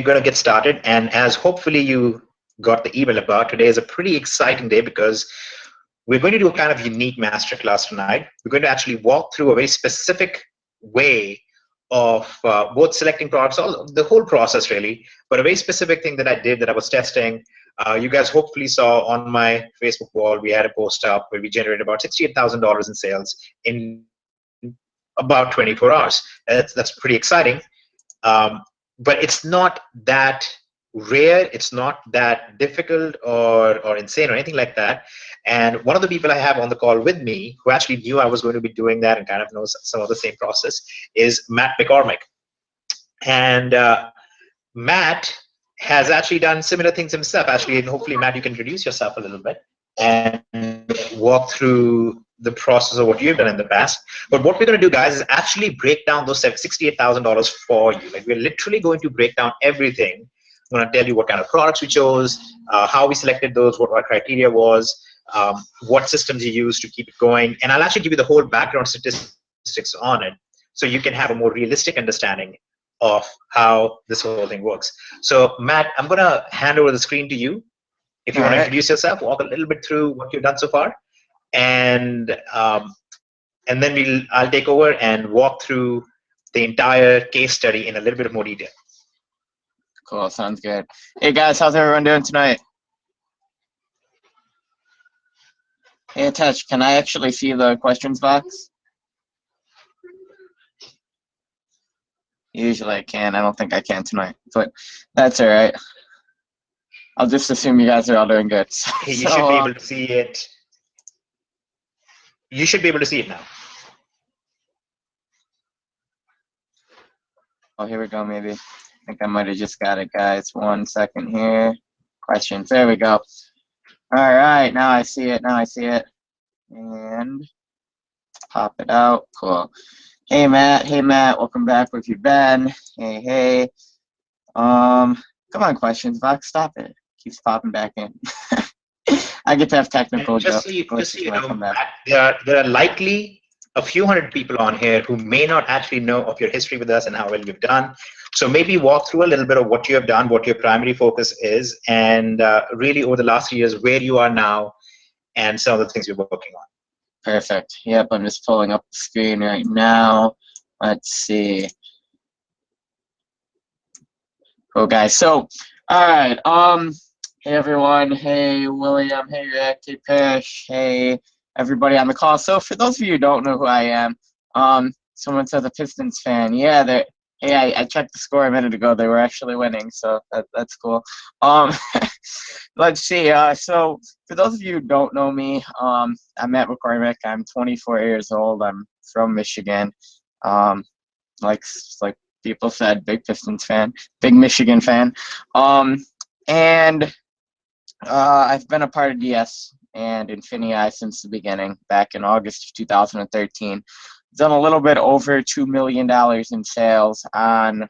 going to get started. And as hopefully you got the email about, today is a pretty exciting day because we're going to do a kind of unique masterclass tonight. We're going to actually walk through a very specific way of both selecting products, the whole process really, but a very specific thing that I did that I was testing. You guys hopefully saw on my Facebook wall, we had a post up where we generated about $68,000 in sales in about 24 hours. That's pretty exciting. But it's not that rare, it's not that difficult or insane or anything like that. And one of the people I have on the call with me, who actually knew I was going to be doing that and kind of knows some of the same process, is Matt McCormick. And Matt has actually done similar things himself. Actually, and hopefully, Matt, you can introduce yourself a little bit and walk through the process of what you've done in the past. But what we're going to do, guys, is actually break down those $68,000 for you. Like, we're literally going to break down everything. I'm going to tell you what kind of products we chose, how we selected those, what our criteria was, what systems you use to keep it going, and I'll actually give you the whole background statistics on it, so you can have a more realistic understanding of how this whole thing works. So, Matt, I'm going to hand over the screen to you. If you want to introduce yourself, walk a little bit through what you've done so far, and then I'll take over and walk through the entire case study in a little bit more detail. Cool, sounds good. Hey guys, how's everyone doing tonight? Hey Tesh, can I actually see the questions box? Usually I can. I don't think I can tonight, but that's all right. I'll just assume you guys are all doing good. You should be able to see it. You should be able to see it now. Oh, here we go, maybe. I think I might have just got it, guys. 1 second here. Questions. There we go. All right, now I see it. Now I see it. And pop it out. Cool. Hey, Matt. Hey, Matt. Welcome back. Where have you been? Hey, hey. Come on, questions box. Stop it. Keeps popping back in. I get to have technical just so you know, there are likely a few hundred people on here who may not actually know of your history with us and how well you've done. So maybe walk through a little bit of what you have done, what your primary focus is, and really over the last 3 years, where you are now, and some of the things you're working on. Perfect. Yep, I'm just pulling up the screen right now. Let's see. Cool, guys. So, all right. Hey, everyone. Hey, William. Hey, Rick. Hey, Pish. Hey, everybody on the call. So, for those of you who don't know who I am, someone says a Pistons fan. Yeah, hey, I checked the score a minute ago. They were actually winning, so that's cool. Let's see. So, for those of you who don't know me, I'm Matt McCormick. I'm 24 years old. I'm from Michigan. Like people said, big Pistons fan, big Michigan fan. And I've been a part of DS and INFINii since the beginning, back in August of 2013. Done a little bit over $2 million in sales on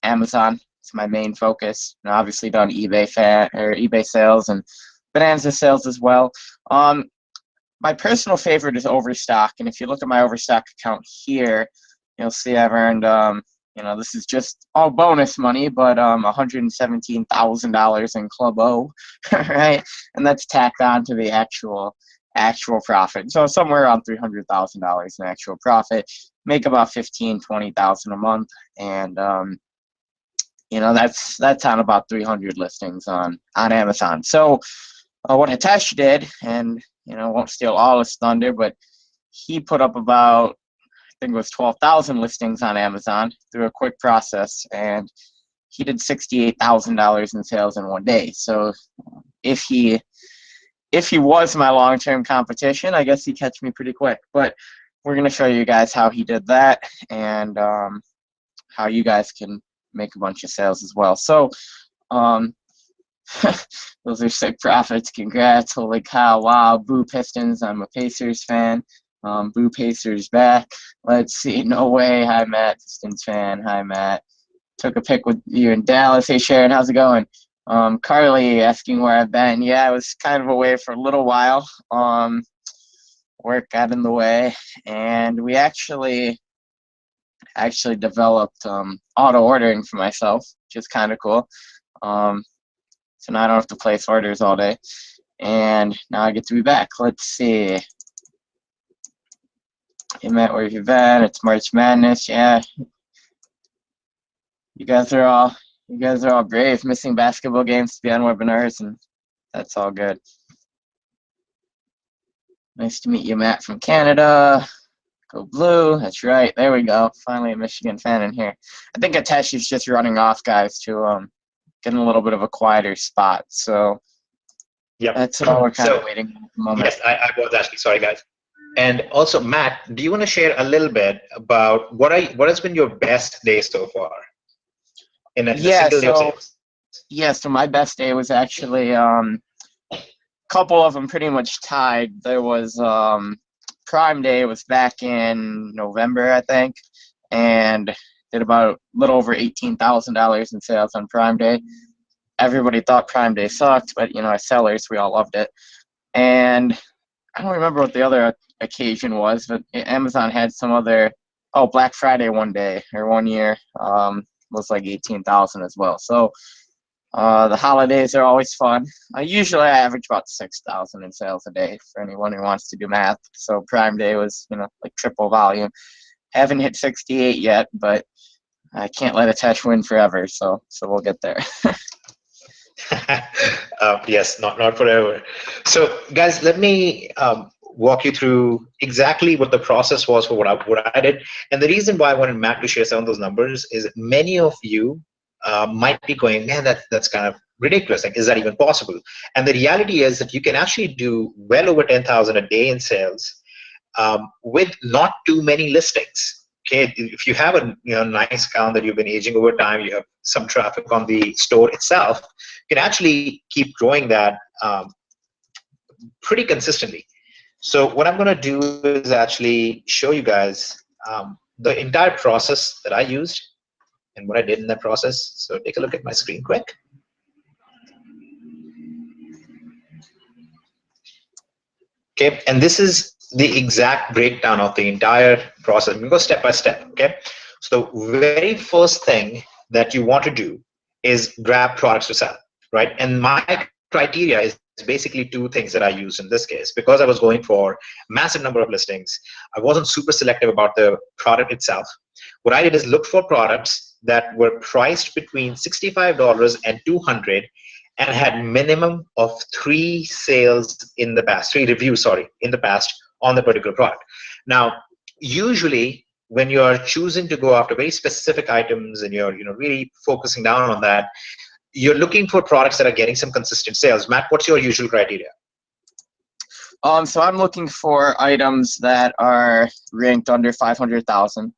Amazon. It's my main focus. And obviously done eBay sales and Bonanza sales as well. My personal favorite is Overstock, and if you look at my Overstock account here, you'll see I've earned this is just all bonus money, but $117,000 in Club O, right? And that's tacked on to the actual profit. So somewhere around $300,000 in actual profit. Make about $15,000-$20,000 a month, and that's on about 300 listings on Amazon. So what Hitesh did, and won't steal all his thunder, but he put up about, I think it was 12,000 listings on Amazon through a quick process, and he did $68,000 in sales in 1 day. So if he was my long-term competition, I guess he'd catch me pretty quick. But we're going to show you guys how he did that, and how you guys can make a bunch of sales as well. So those are sick profits. Congrats. Holy cow. Wow. Boo Pistons. I'm a Pacers fan. Boo Pacers back. Let's see. No way. Hi, Matt. Pistons fan. Hi, Matt. Took a pic with you in Dallas. Hey, Sharon. How's it going? Carly asking where I've been. Yeah, I was kind of away for a little while. Work got in the way. And we actually actually developed auto ordering for myself, which is kind of cool. So now I don't have to place orders all day. And now I get to be back. Let's see. Hey Matt, where have you been? It's March Madness. Yeah. You guys are all brave, missing basketball games to be on webinars, and that's all good. Nice to meet you, Matt from Canada. Go Blue. That's right. There we go. Finally a Michigan fan in here. I think Atesh is just running off, guys, to get in a little bit of a quieter spot. So Yep. that's all we're kind of waiting at the moment. Yes, I was actually sorry, guys. And also, Matt, do you want to share a little bit about what has been your best day so far in a single day of sales? Yeah, so my best day was actually couple of them pretty much tied. There was Prime Day was back in November, I think, and did about a little over $18,000 in sales on Prime Day. Everybody thought Prime Day sucked, but as sellers, we all loved it. And I don't remember what the other occasion was, but Amazon had some other. Oh, Black Friday one year was like 18,000 as well. So the holidays are always fun. Usually I average about 6,000 in sales a day for anyone who wants to do math. So Prime Day was, like triple volume. Haven't hit 68 yet, but I can't let Atesh win forever. So we'll get there. Yes, not forever. So guys, let me walk you through exactly what the process was for what I did. And the reason why I wanted Matt to share some of those numbers is many of you might be going, man, that's kind of ridiculous. Like, is that even possible? And the reality is that you can actually do well over 10,000 a day in sales with not too many listings. Okay, if you have a nice account that you've been aging over time, you have some traffic on the store itself, you can actually keep growing that pretty consistently. So what I'm going to do is actually show you guys the entire process that I used and what I did in that process. So take a look at my screen quick. Okay, and this is the exact breakdown of the entire process. We go step by step. Okay, so the very first thing that you want to do is grab products to sell, right? And my criteria is basically two things that I used in this case. Because I was going for massive number of listings, I wasn't super selective about the product itself. What I did is look for products that were priced between $65 and $200 and had minimum of 3 sales in the past, 3 reviews, sorry, in the past on the particular product. Now, usually when you're choosing to go after very specific items and you're really focusing down on that, you're looking for products that are getting some consistent sales. Matt, what's your usual criteria? So I'm looking for items that are ranked under 500,000.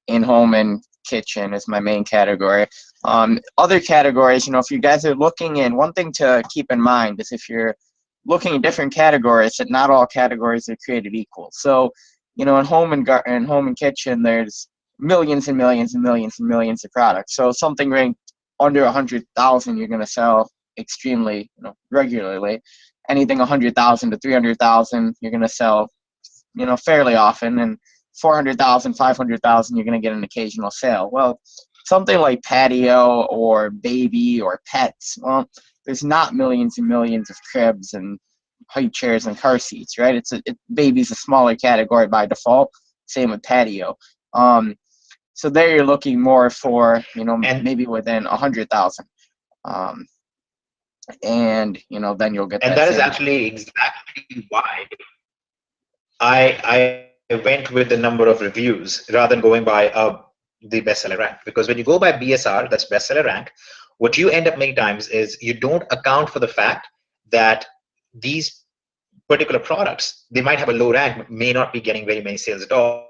In home and kitchen is my main category. Other categories, if you guys are looking in, one thing to keep in mind is if you're looking at different categories, that not all categories are created equal. So, in home and kitchen, there's millions and millions and millions and millions of products. So something ranked under 100,000, you're going to sell extremely, regularly. Anything 100,000 to 300,000, you're going to sell, fairly often. And 400,000, 500,000, you're going to get an occasional sale. Well, something like patio or baby or pets, well, there's not millions and millions of cribs and high chairs and car seats, right? Baby's a smaller category by default. Same with patio. So there you're looking more for, maybe within 100,000. And, then you'll get that. And that is actually exactly why I went with the number of reviews rather than going by the bestseller rank. Because when you go by BSR, that's bestseller rank, what you end up many times is you don't account for the fact that these particular products, they might have a low rank, may not be getting very many sales at all.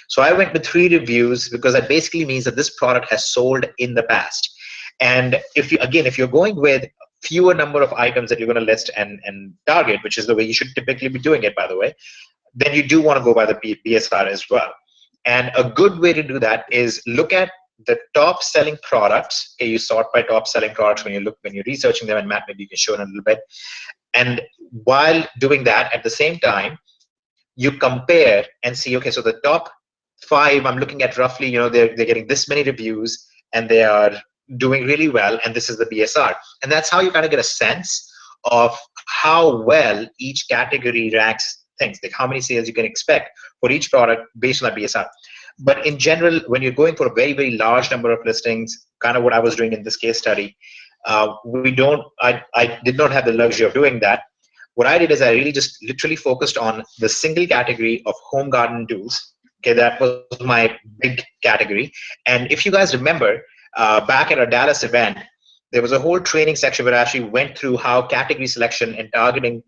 So I went with 3 reviews because that basically means that this product has sold in the past. And if you're going with fewer number of items that you're going to list and target, which is the way you should typically be doing it, by the way, then you do want to go by the BSR as well. And a good way to do that is look at the top selling products. Okay, you sort by top selling products when you're researching them, and Matt, maybe you can show in a little bit. And while doing that, at the same time, you compare and see, okay, so the top 5, I'm looking at roughly, they're getting this many reviews and they are doing really well, and this is the BSR. And that's how you kind of get a sense of how well each category ranks things, like how many sales you can expect for each product based on that BSR. But in general, when you're going for a very, very large number of listings, kind of what I was doing in this case study, I did not have the luxury of doing that. What I did is I really just literally focused on the single category of home garden tools. Okay, that was my big category. And if you guys remember, back at our Dallas event, there was a whole training section where I actually went through how category selection and targeting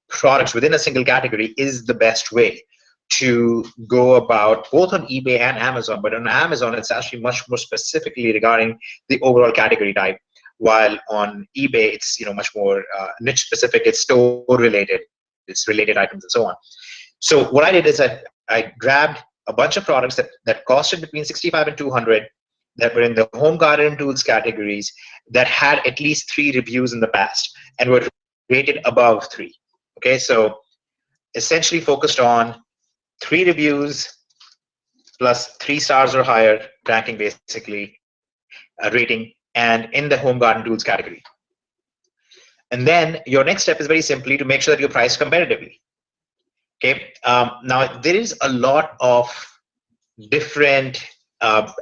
products within a single category is the best way to go about, both on eBay and Amazon. But on Amazon, it's actually much more specifically regarding the overall category type, while on eBay, it's much more niche specific. It's store related, it's related items and so on. So what I did is I grabbed a bunch of products that costed between 65 and 200, that were in the home garden tools categories, that had at least 3 reviews in the past and were rated above 3. Okay, so essentially focused on 3 reviews plus 3 stars or higher ranking, basically rating, and in the home garden tools category. And then your next step is very simply to make sure that you're priced competitively. Okay, now there is a lot of different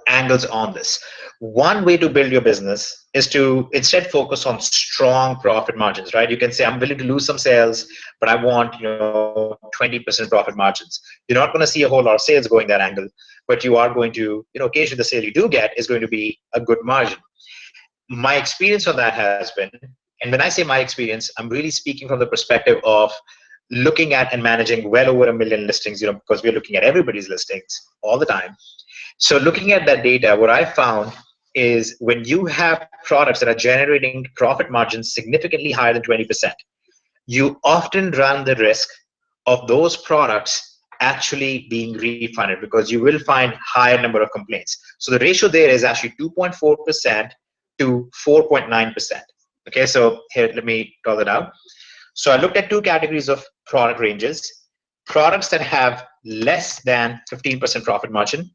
angles on this. One way to build your business is to instead focus on strong profit margins, right? You can say, I'm willing to lose some sales, but I want 20% profit margins. You're not going to see a whole lot of sales going that angle, but you are going to, occasionally the sale you do get is going to be a good margin. My experience on that has been, and when I say my experience, I'm really speaking from the perspective of looking at and managing well over 1 million listings, because we're looking at everybody's listings all the time. So looking at that data, what I found is when you have products that are generating profit margins significantly higher than 20%, you often run the risk of those products actually being refunded, because you will find higher number of complaints. So the ratio there is actually 2.4% to 4.9%. Okay, so here, let me draw that out. So I looked at 2 categories of product ranges. Products that have less than 15% profit margin,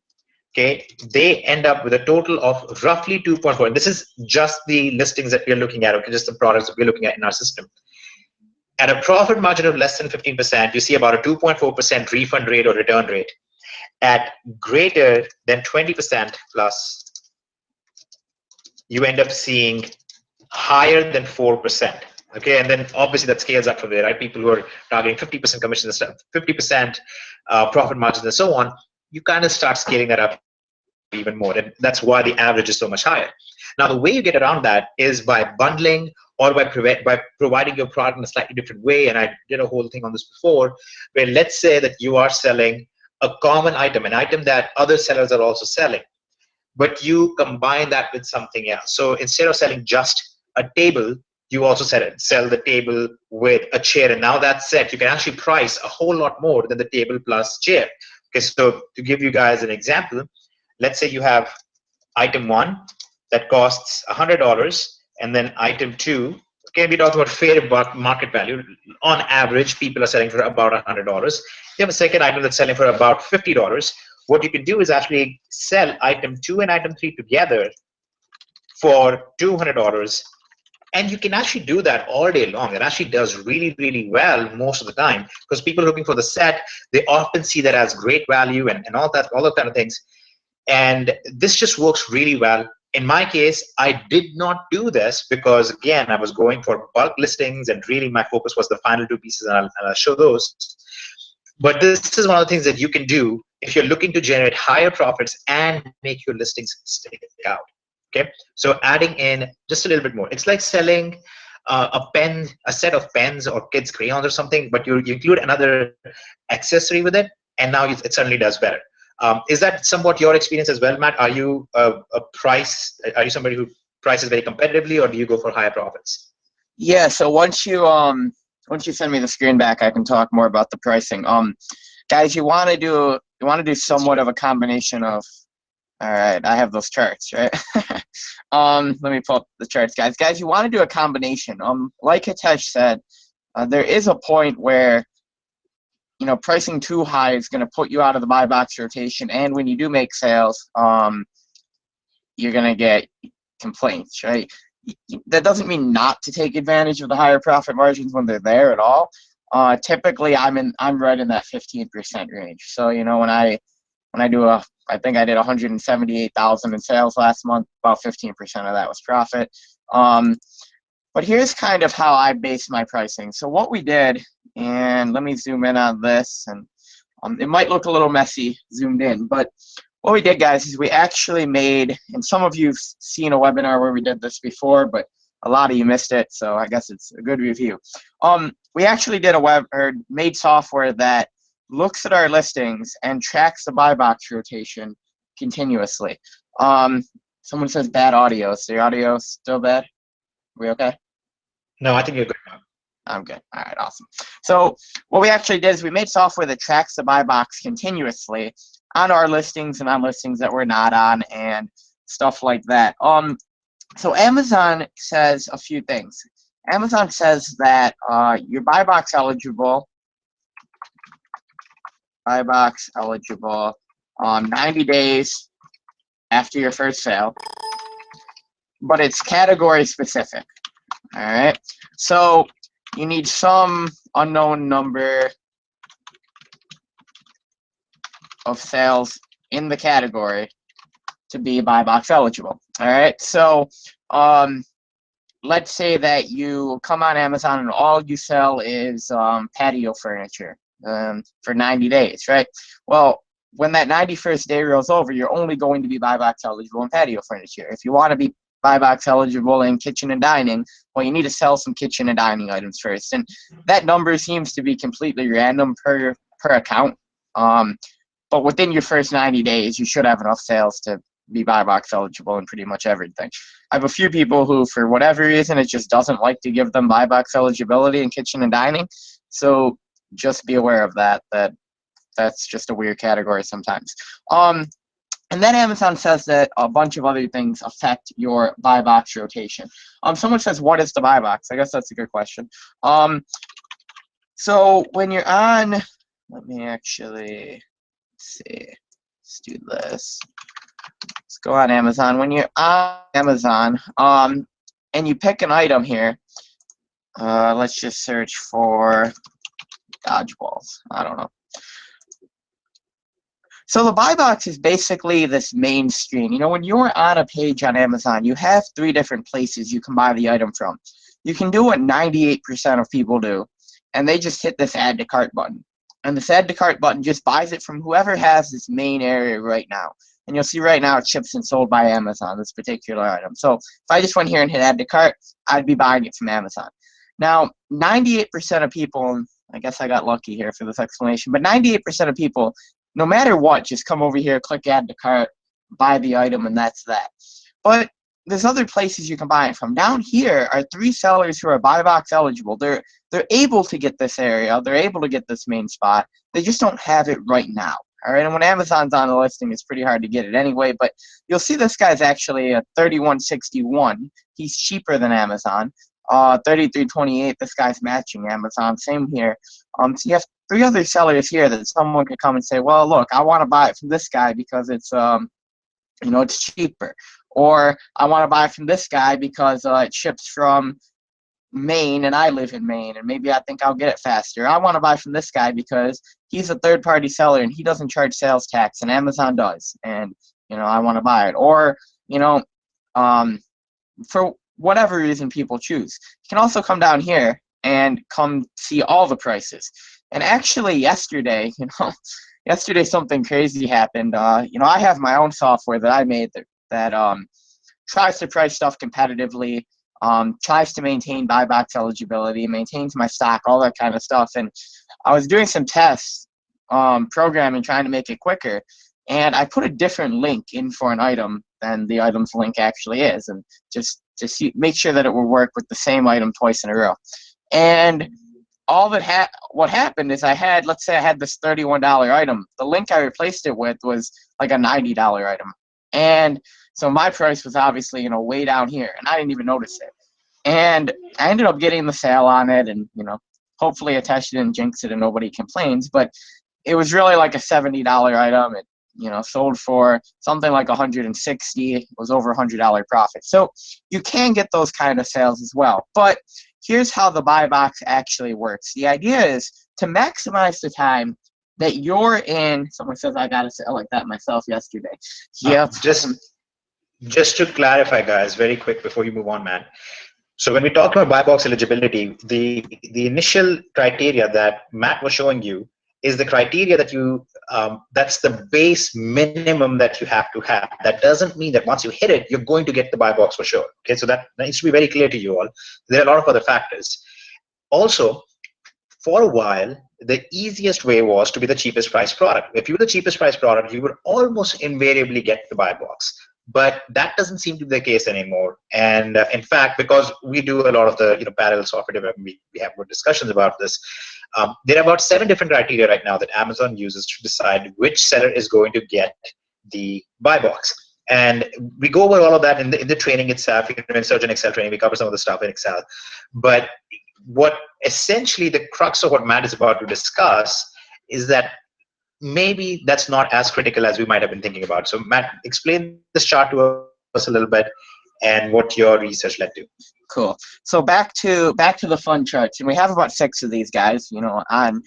okay, they end up with a total of roughly 2.4. And this is just the listings that we're looking at, okay, just the products that we're looking at in our system. At a profit margin of less than 15%, you see about a 2.4% refund rate or return rate. At greater than 20% plus, you end up seeing higher than 4%. Okay, and then obviously that scales up from there, right? People who are targeting 50% commission and stuff, 50% profit margins and so on, you kind of start scaling that up even more. And that's why the average is so much higher. Now, the way you get around that is by bundling or by providing your product in a slightly different way. And I did a whole thing on this before, where let's say that you are selling a common item, an item that other sellers are also selling, but you combine that with something else. So instead of selling just a table, you also sell the table with a chair. And now that's set, you can actually price a whole lot more than the table plus chair. Okay, so to give you guys an example, let's say you have item 1 that costs $100, and then item 2, okay, we talk about fair market value. On average, people are selling for about $100. You have a second item that's selling for about $50. What you can do is actually sell item 2 and item 3 together for $200. And you can actually do that all day long. It actually does really, really well most of the time, because people are looking for the set. They often see that as great value and all those kind of things. And this just works really well. In my case, I did not do this because, again, I was going for bulk listings, and really my focus was the final 2 pieces, and I'll show those. But this is one of the things that you can do if you're looking to generate higher profits and make your listings stick out. Okay, so adding in just a little bit more. It's like selling a set of pens or kids' crayons or something, but you include another accessory with it, and now it suddenly does better. Is that somewhat your experience as well, Matt? Are you Are you somebody who prices very competitively, or do you go for higher profits? Yeah. So once you send me the screen back, I can talk more about the pricing. Guys, you want to do somewhat of a combination of. All right, I have those charts, right? Let me pull up the charts, guys. Guys, you want to do a combination. Like Hitesh said, there is a point where pricing too high is going to put you out of the buy box rotation, and when you do make sales, you're going to get complaints, right? That doesn't mean not to take advantage of the higher profit margins when they're there at all. Typically, I'm right in that 15% range. So when I do I think I did 178,000 in sales last month. About 15% of that was profit. But here's kind of how I base my pricing. So what we did, and let me zoom in on this, and it might look a little messy zoomed in, but what we did, guys, is we actually made, and some of you've seen a webinar where we did this before, but a lot of you missed it, so I guess it's a good review. We actually did made software that looks at our listings and tracks the buy box rotation continuously. Someone says bad audio. Is the audio still bad? Are we okay? No, I think you're good now. I'm good. All right, awesome. So what we actually did is we made software that tracks the buy box continuously on our listings and on listings that we're not on and stuff like that. So Amazon says a few things. Amazon says that you're buy box eligible 90 days after your first sale, but it's category specific. All right, so you need some unknown number of sales in the category to be buy box eligible. All right, so let's say that you come on Amazon and all you sell is patio furniture for 90 days, right? Well, when that 91st day rolls over, you're only going to be buy box eligible in patio furniture. If you want to be buy box eligible in kitchen and dining, well, you need to sell some kitchen and dining items first. And that number seems to be completely random per account. But within your first 90 days, you should have enough sales to be buy box eligible in pretty much everything. I have a few people who, for whatever reason, it just doesn't like to give them buy box eligibility in kitchen and dining. So just be aware of that. That's just a weird category sometimes. And then Amazon says that a bunch of other things affect your buy box rotation. Someone says, what is the buy box? I guess that's a good question. So when you're on, let me actually see. Let's do this. Let's go on Amazon. When you're on Amazon, and you pick an item here, let's just search for dodgeballs. I don't know. So the buy box is basically this main screen. When you're on a page on Amazon, you have 3 different places you can buy the item from. You can do what 98% of people do, and they just hit this add to cart button. And this add to cart button just buys it from whoever has this main area right now. And you'll see right now it's shipped and sold by Amazon, this particular item. So if I just went here and hit add to cart, I'd be buying it from Amazon. Now, 98% of people, and I guess I got lucky here for this explanation, but 98% of people, no matter what, just come over here, click add to cart, buy the item, and that's that. But there's other places you can buy it from. Down here are 3 sellers who are buy box eligible. They're able to get this area. They're able to get this main spot. They just don't have it right now. All right, and when Amazon's on the listing, it's pretty hard to get it anyway. But you'll see this guy's actually a $31.61. He's cheaper than Amazon. $33.28. This guy's matching Amazon. Same here. So you have 3 other sellers here that someone could come and say, well, look, I want to buy it from this guy because it's it's cheaper, or I want to buy it from this guy because it ships from Maine and I live in Maine and maybe I think I'll get it faster. I want to buy from this guy because he's a third-party seller and he doesn't charge sales tax and Amazon does, and I want to buy it. Or for whatever reason people choose. You can also come down here and come see all the prices. And actually yesterday, yesterday something crazy happened. I have my own software that I made that tries to price stuff competitively, tries to maintain buy box eligibility, maintains my stock, all that kind of stuff. And I was doing some tests, programming, trying to make it quicker. And I put a different link in for an item than the item's link actually is, and just to make sure that it will work with the same item twice in a row. And what happened is let's say I had this $31 item. The link I replaced it with was like a $90 item. And so my price was obviously, way down here, and I didn't even notice it. And I ended up getting the sale on it, and, hopefully Atesh didn't jinx it and nobody complains, but it was really like a $70 item. It, sold for something like 160. It was over $100 profit. So you can get those kind of sales as well. But here's how the buy box actually works. The idea is to maximize the time that you're in. Someone says I got a sale like that myself yesterday. Yep. Just to clarify, guys, very quick before you move on, Matt. So when we talk about buy box eligibility, the initial criteria that Matt was showing you is the criteria that that's the base minimum that you have to have. That doesn't mean that once you hit it, you're going to get the buy box for sure. Okay, so that needs to be very clear to you all. There are a lot of other factors. Also, for a while, the easiest way was to be the cheapest price product. If you were the cheapest price product, you would almost invariably get the buy box. But that doesn't seem to be the case anymore. And in fact, because we do a lot of the parallel software development, we have more discussions about this. There are about 7 different criteria right now that Amazon uses to decide which seller is going to get the buy box. And we go over all of that in the training itself. In Search and Excel training, we cover some of the stuff in Excel. But what essentially the crux of what Matt is about to discuss is that maybe that's not as critical as we might have been thinking about. So Matt, explain this chart to us a little bit and what your research led to. Cool. So back to the fun charts, and we have about 6 of these guys. On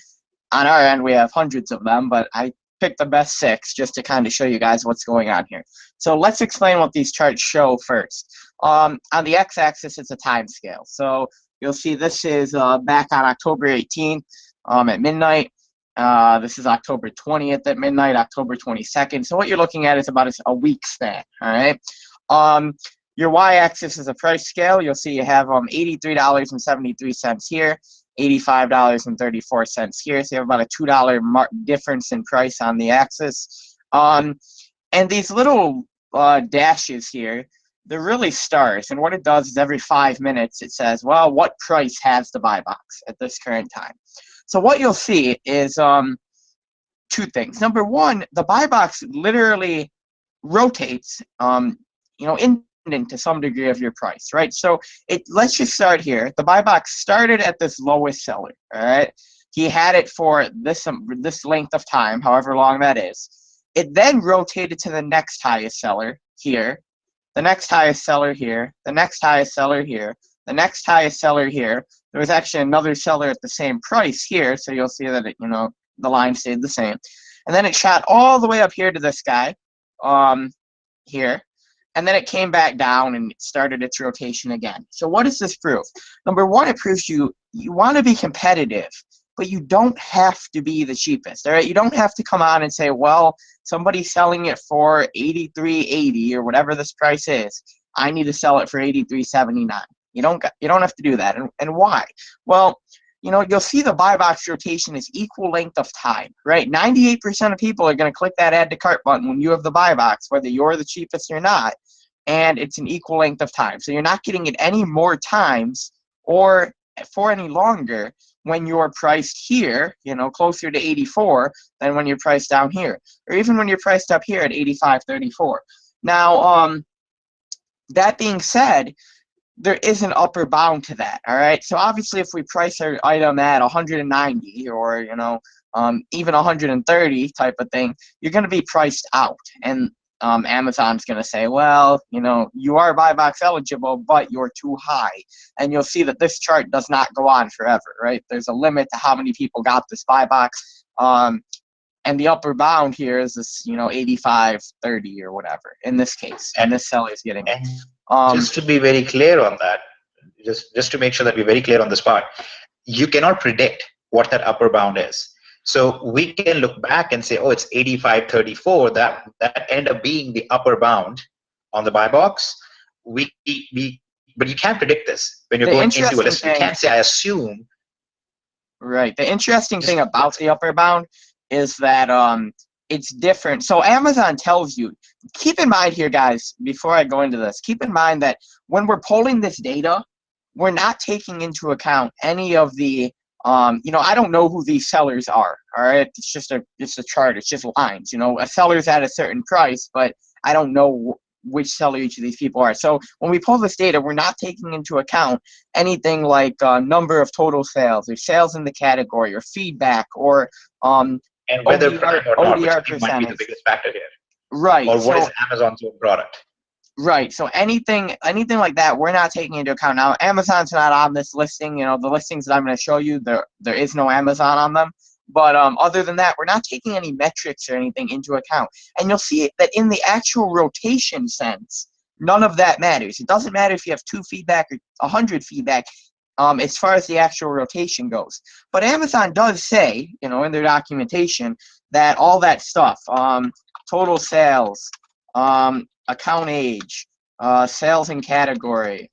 our end we have hundreds of them, but I picked the best 6 just to kind of show you guys what's going on here. So let's explain what these charts show first. On the x-axis, it's a time scale. So you'll see this is back on October 18th at midnight. This is October 20th at midnight, October 22nd. So what you're looking at is about a week span, all right? Your y-axis is a price scale. You'll see you have $83.73 here, $85.34 here. So you have about a $2 difference in price on the axis. And these little dashes here, they're really stars. And what it does is every 5 minutes it says, well, what price has the buy box at this current time? So what you'll see is 2 things. Number one, the buy box literally rotates, independent to some degree of your price, right? So let's just start here. The buy box started at this lowest seller, all right? He had it for this length of time, however long that is. It then rotated to the next highest seller here, the next highest seller here, the next highest seller here, the next highest seller here. There was actually another seller at the same price here, so you'll see that the line stayed the same. And then it shot all the way up here to this guy, here, and then it came back down and it started its rotation again. So what does this prove? Number one, it proves you want to be competitive, but you don't have to be the cheapest. All right, you don't have to come on and say, well, somebody's selling it for $83.80 or whatever this price is. I need to sell it for $83.79. You don't have to do that. And why? Well, you'll see the buy box rotation is equal length of time, right? 98% of people are going to click that add to cart button when you have the buy box, whether you're the cheapest or not, and it's an equal length of time. So you're not getting it any more times or for any longer when you're priced here, closer to 84 than when you're priced down here, or even when you're priced up here at 85.34. Now, that being said, there is an upper bound to that, all right? So obviously if we price our item at 190 or, even 130 type of thing, you're going to be priced out. And Amazon's going to say, well, you are buy box eligible, but you're too high. And you'll see that this chart does not go on forever, right? There's a limit to how many people got this buy box. And the upper bound here is this, 85.30 or whatever in this case. And this seller is getting it. Just to be very clear on that, just to make sure that we're very clear on this part, you cannot predict what that upper bound is. So we can look back and say, oh, it's 85.34. That end up being the upper bound on the buy box. But you can't predict this when you're going into a list. You can't say, I assume. Right. The interesting thing about the upper bound is that it's different. So Amazon tells you, keep in mind here, guys, before I go into this, keep in mind that when we're pulling this data, we're not taking into account any of the, I don't know who these sellers are, all right? It's a chart, it's just lines, a seller's at a certain price, but I don't know which seller each of these people are. So when we pull this data, we're not taking into account anything like number of total sales or sales in the category or feedback or And whether ODR, prime or not, which I ODR think might be the percentage. biggest factor here. Right. Or what so, is Amazon's own product? Right. So anything like that, we're not taking into account. Now, Amazon's not on this listing. You know, the listings that I'm going to show you, there is no Amazon on them. But other than that, we're not taking any metrics or anything into account. And you'll see that in the actual rotation sense, none of that matters. It doesn't matter if you have 2 feedback or 100 feedback as far as the actual rotation goes. But Amazon does say, you know, in their documentation that all that stuff, total sales, account age, sales and category,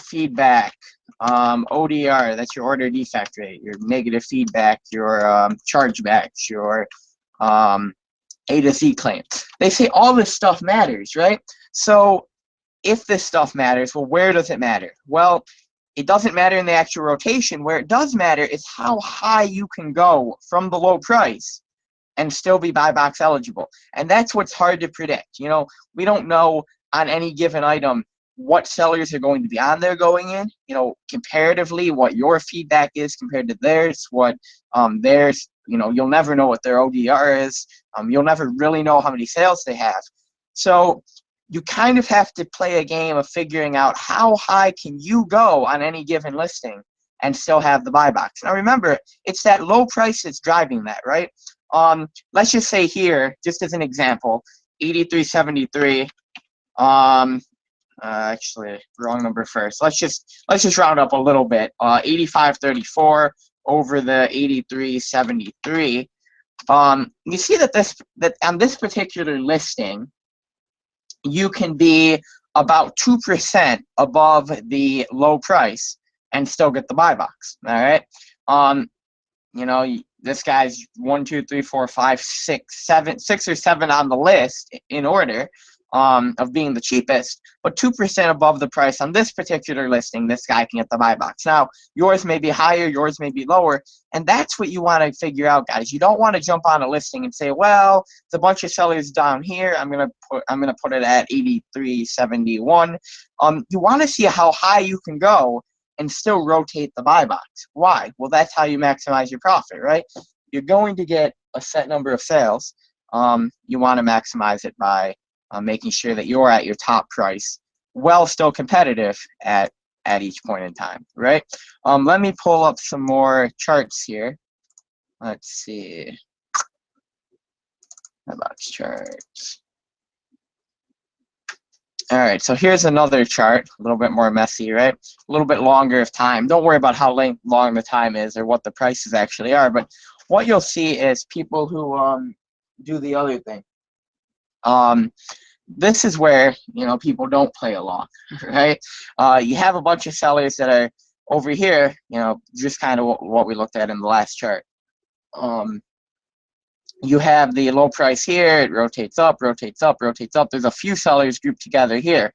feedback, ODR, that's your order defect rate, your negative feedback, your chargebacks, your A to Z claim. They say all this stuff matters, right? So if this stuff matters, well, where does it matter? Well, it doesn't matter in the actual rotation. Where it does matter is how high you can go from the low price and still be buy box eligible. And that's what's hard to predict. You know, we don't know on any given item what sellers are going to be on there going in, you know, comparatively what your feedback is compared to theirs, what theirs, you know, you'll never know what their ODR is. You'll never really know how many sales they have. So you kind of have to play a game of figuring out how high can you go on any given listing and still have the buy box. Now remember, it's that low price that's driving that, right? Let's just say here, just as an example, 83.73. Actually, wrong number first. Let's just round up a little bit. 85.34 over the 83.73. You see that on this particular listing, you can be about 2% above the low price and still get the buy box. All right. You know, this guy's 1, 2, 3, 4, 5, 6, 7, 6 or 7 on the list in order of being the cheapest, but 2% above the price on this particular listing, this guy can get the buy box. Now, yours may be higher, yours may be lower, and that's what you want to figure out, guys. You don't want to jump on a listing and say, well, it's a bunch of sellers down here. I'm gonna put it at 83.71. You want to see how high you can go and still rotate the buy box. Why? Well, that's how you maximize your profit, right? You're going to get a set number of sales. You want to maximize it by making sure that you're at your top price while still competitive at each point in time, right? Let me pull up some more charts here. Let's see. About charts. All right, so here's another chart, a little bit more messy, right? A little bit longer of time. Don't worry about how long the time is or what the prices actually are, but what you'll see is people who do the other thing. This is where, you know, people don't play along, right? You have a bunch of sellers that are over here, you know, just kind of what we looked at in the last chart. You have the low price here, it rotates up, rotates up, rotates up. There's a few sellers grouped together here.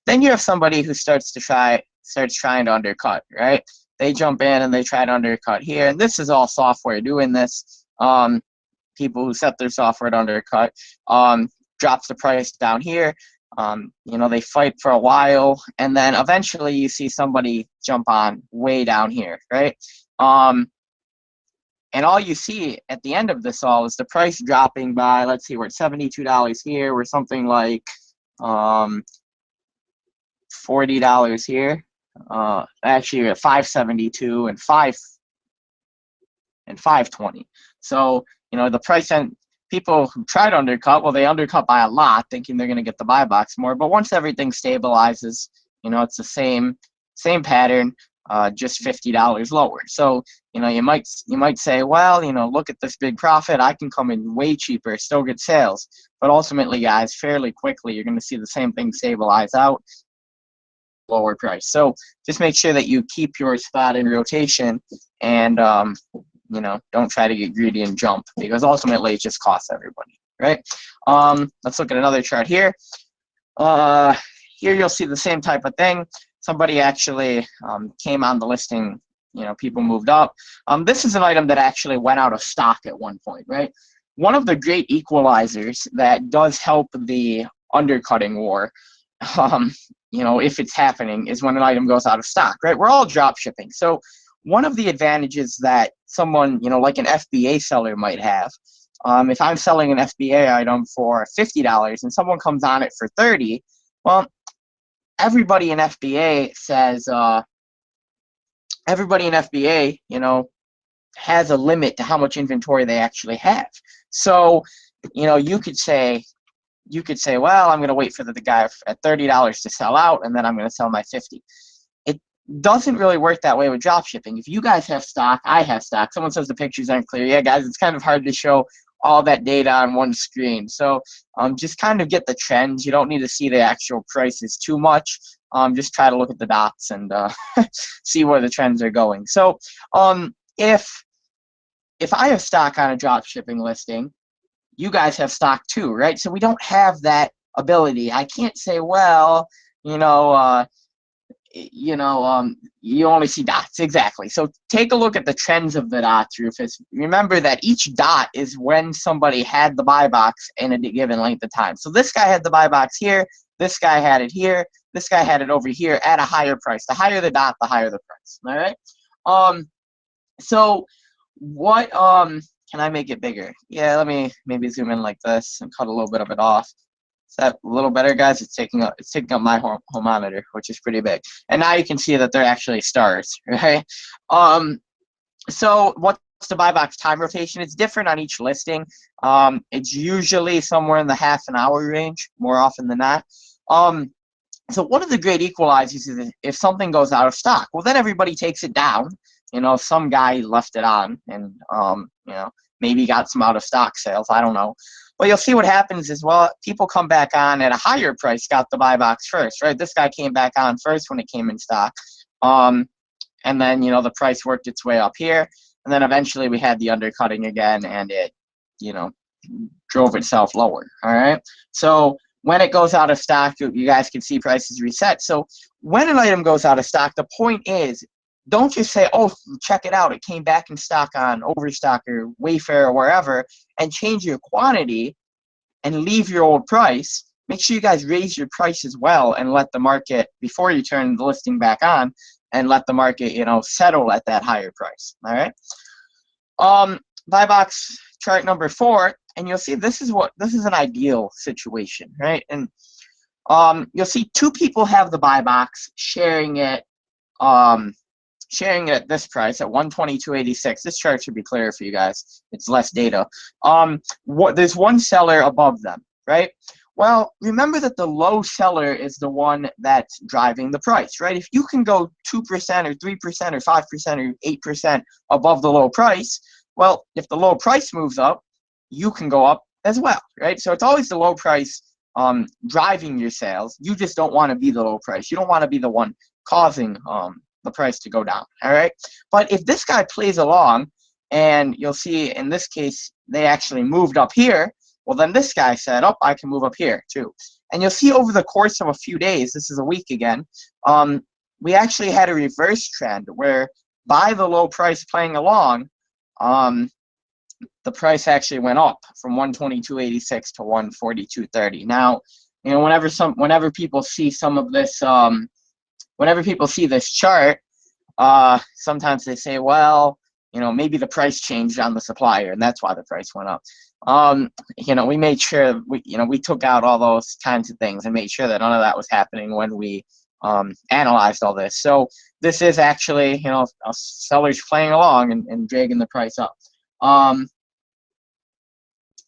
Then you have somebody who starts trying to undercut, right? They jump in and they try to undercut here, and this is all software doing this. People who set their software to undercut, drops the price down here. You know, they fight for a while, and then eventually you see somebody jump on way down here, right? And all you see at the end of this all is the price dropping by, let's see, we're at $72 here. We're something like $40 here. Actually, we're at $572 and $520. So, you know, the price and people who try to undercut, well, they undercut by a lot, thinking they're going to get the buy box more. But once everything stabilizes, you know, it's the same pattern, just $50 lower. So, you know, you might say, well, you know, look at this big profit. I can come in way cheaper, still get sales. But ultimately, guys, fairly quickly, you're going to see the same thing stabilize out, lower price. So just make sure that you keep your spot in rotation and, you know, don't try to get greedy and jump, because ultimately it just costs everybody, right? Let's look at another chart here. Here you'll see the same type of thing. Somebody actually came on the listing, you know, people moved up. This is an item that actually went out of stock at one point, right? One of the great equalizers that does help the undercutting war, you know, if it's happening, is when an item goes out of stock, right? We're all drop shipping. So one of the advantages that someone, you know, like an FBA seller might have, if I'm selling an FBA item for $50 and someone comes on it for $30, well, everybody in FBA says, you know, has a limit to how much inventory they actually have. So, you know, you could say, well, I'm going to wait for the guy at $30 to sell out, and then I'm going to sell my 50. It doesn't really work that way with drop shipping. If you guys have stock, I have stock. Someone says the pictures aren't clear. Yeah, guys, it's kind of hard to show all that data on one screen. So just kind of get the trends. You don't need to see the actual prices too much. Just try to look at the dots and see where the trends are going. So if I have stock on a drop shipping listing, you guys have stock too, right? So we don't have that ability. I can't say, well, you only see dots. Exactly. So take a look at the trends of the dots, Rufus. Remember that each dot is when somebody had the buy box in a given length of time. So this guy had the buy box here. This guy had it here. This guy had it over here at a higher price. The higher the dot, the higher the price. All right. So what can I make it bigger? Yeah, let me maybe zoom in like this and cut a little bit of it off. Is that a little better, guys? It's taking up my home monitor, which is pretty big. And now you can see that they're actually stars, right? So what's the buy box time rotation? It's different on each listing. It's usually somewhere in the half an hour range, more often than not. So one of the great equalizers is if something goes out of stock, well, then everybody takes it down. You know, some guy left it on and, you know, maybe got some out of stock sales. I don't know. But you'll see what happens is, well, people come back on at a higher price, got the buy box first, right? This guy came back on first when it came in stock. And then, you know, the price worked its way up here. And then eventually we had the undercutting again and it, you know, drove itself lower. All right. So when it goes out of stock, you guys can see prices reset. So when an item goes out of stock, the point is, don't just say, oh, check it out, it came back in stock on Overstock or Wayfair or wherever, and change your quantity and leave your old price. Make sure you guys raise your price as well and let the market, before you turn the listing back on, and let the market, you know, settle at that higher price. All right. Buy box chart number 4, and you'll see this is an ideal situation, right? And you'll see 2 people have the buy box sharing it at this price at 122.86. This chart should be clearer for you guys. It's less data. There's one seller above them, right? Well, remember that the low seller is the one that's driving the price, right? If you can go 2% or 3% or 5% or 8% above the low price, well, if the low price moves up, you can go up as well, right? So it's always the low price driving your sales. You just don't want to be the low price. You don't want to be the one causing the price to go down. All right. But if this guy plays along, and you'll see in this case they actually moved up here, well, then this guy said, oh, I can move up here too. And you'll see over the course of a few days, this is a week again, we actually had a reverse trend where by the low price playing along, the price actually went up from 122.86 to 142.30. Now, you know, whenever people see some of this, whenever people see this chart, sometimes they say, well, you know, maybe the price changed on the supplier and that's why the price went up. You know, we made sure we took out all those kinds of things and made sure that none of that was happening when we analyzed all this. So this is actually, you know, sellers playing along and dragging the price up.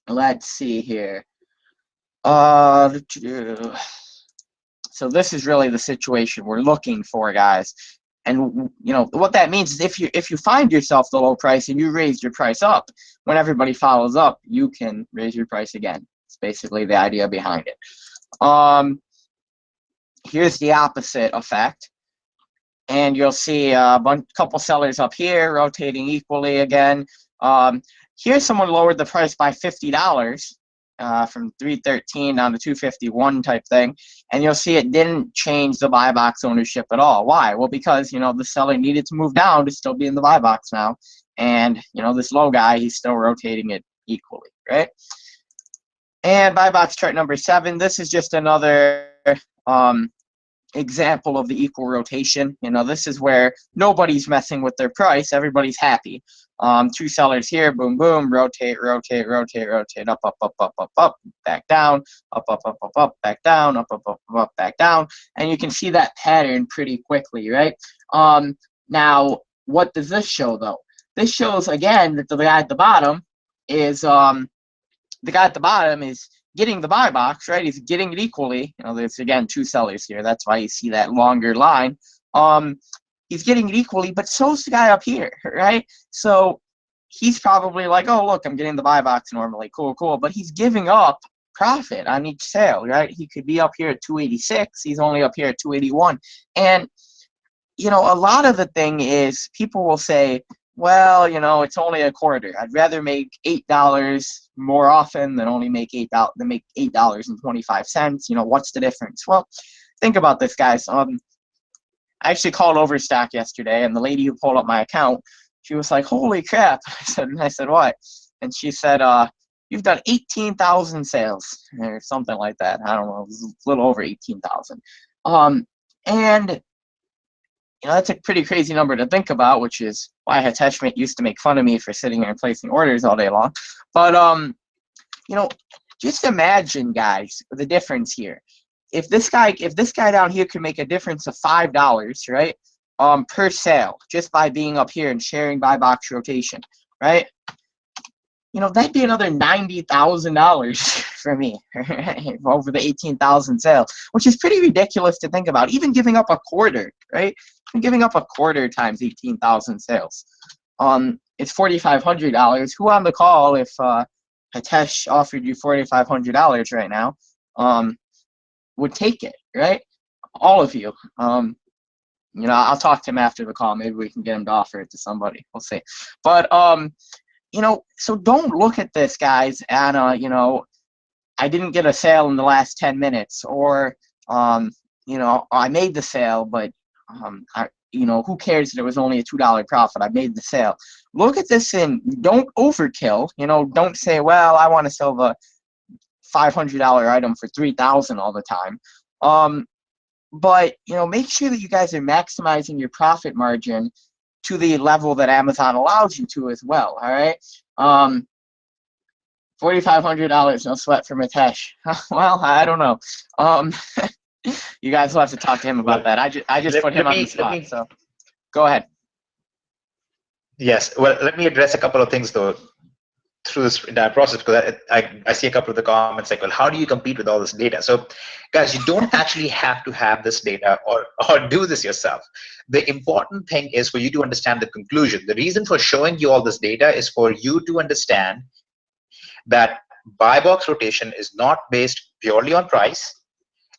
Let's see here. So this is really the situation we're looking for, guys. And you know what that means is if you find yourself the low price and you raise your price up, when everybody follows up, you can raise your price again. It's basically the idea behind it. Here's the opposite effect, and you'll see a couple sellers up here rotating equally again. Here, someone lowered the price by $50. From 313 down to 251 type thing, and you'll see it didn't change the buy box ownership at all. Why? Well, because, you know, the seller needed to move down to still be in the buy box now, and, you know, this low guy, he's still rotating it equally, right? And buy box chart number 7. This is just another example of the equal rotation. You know, this is where nobody's messing with their price. Everybody's happy. Two sellers here, boom, boom, rotate, rotate, rotate, rotate, up, up, up, up, up, up, back down, up, up, up, up, up, back down, up, up, up, up, up, back down. And you can see that pattern pretty quickly, right? Now, what does this show, though? This shows, again, that the guy at the bottom is getting the buy box, right? He's getting it equally. You know, there's again two sellers here. That's why you see that longer line. He's getting it equally, but so's the guy up here, right? So he's probably like, oh, look, I'm getting the buy box normally. Cool, cool. But he's giving up profit on each sale, right? He could be up here at 286. He's only up here at 281. And, you know, a lot of the thing is people will say, well, you know, it's only a quarter. I'd rather make $8 more often than only make $8.25. You know, what's the difference? Well, think about this, guys. I actually called Overstock yesterday, and the lady who pulled up my account, she was like, "Holy crap!" I said, "What?" And she said, "You've done 18,000 sales or something like that. I don't know, it was a little over 18,000." And you know, that's a pretty crazy number to think about, which is why Hitesh used to make fun of me for sitting there and placing orders all day long. But, you know, just imagine, guys, the difference here. If this guy down here could make a difference of $5, right, per sale, just by being up here and sharing buy box rotation, right? You know, that'd be another $90,000 for me over the 18,000 sales, which is pretty ridiculous to think about. Even giving up a quarter, right? Even giving up a quarter times 18,000 sales. It's $4,500. Who on the call, if Hitesh offered you $4,500 right now, would take it, right? All of you. You know, I'll talk to him after the call. Maybe we can get him to offer it to somebody. We'll see. But you know, so don't look at this, guys, and, you know, I didn't get a sale in the last 10 minutes, or, you know, I made the sale, but, you know, who cares that it was only a $2 profit? I made the sale. Look at this and don't overkill. You know, don't say, well, I want to sell the $500 item for $3,000 all the time. But, you know, make sure that you guys are maximizing your profit margin to the level that Amazon allows you to as well. All right. $4,500, no sweat for Hitesh. Well, I don't know. You guys will have to talk to him about that. I just put him on the spot. So go ahead. Yes. Well, let me address a couple of things though through this entire process, because I see a couple of the comments like, well, how do you compete with all this data? So guys, you don't actually have to have this data or do this yourself. The important thing is for you to understand the conclusion. The reason for showing you all this data is for you to understand that buy box rotation is not based purely on price.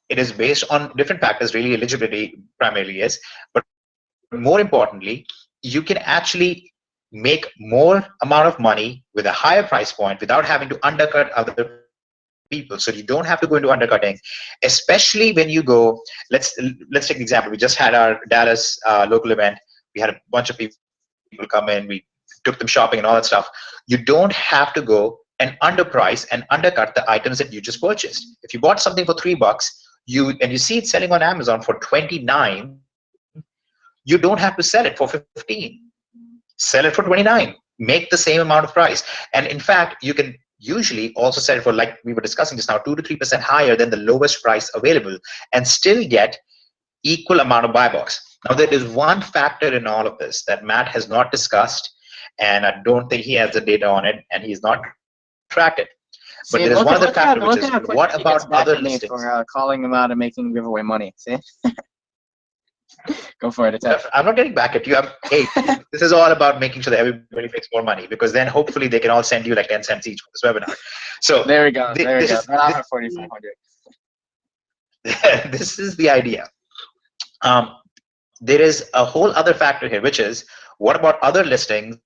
It is based on different factors, really eligibility primarily is, but more importantly, you can actually make more amount of money with a higher price point without having to undercut other people. So you don't have to go into undercutting, especially when you go, let's take an example. We just had our Dallas local event. We had a bunch of people come in, we took them shopping and all that stuff. You don't have to go and underprice and undercut the items that you just purchased. If you bought something for $3 and you see it selling on Amazon for $29, you don't have to sell it for $15. Sell it for $29. Make the same amount of price. And in fact, you can usually also sell it for, like we were discussing just now, 2 to 3% higher than the lowest price available, and still get equal amount of buy box. Now, there is one factor in all of this that Matt has not discussed, and I don't think he has the data on it, and he's not tracked it. But there is one other factor, which is, what about other listings? For calling him out and making him give away money. See? Go for it. I'm not getting back at you. Hey, this is all about making sure that everybody makes more money, because then hopefully they can all send you like 10 cents each for this webinar. So there we go. There we go. I'll have 4,500. This is the idea. There is a whole other factor here, which is, what about other listings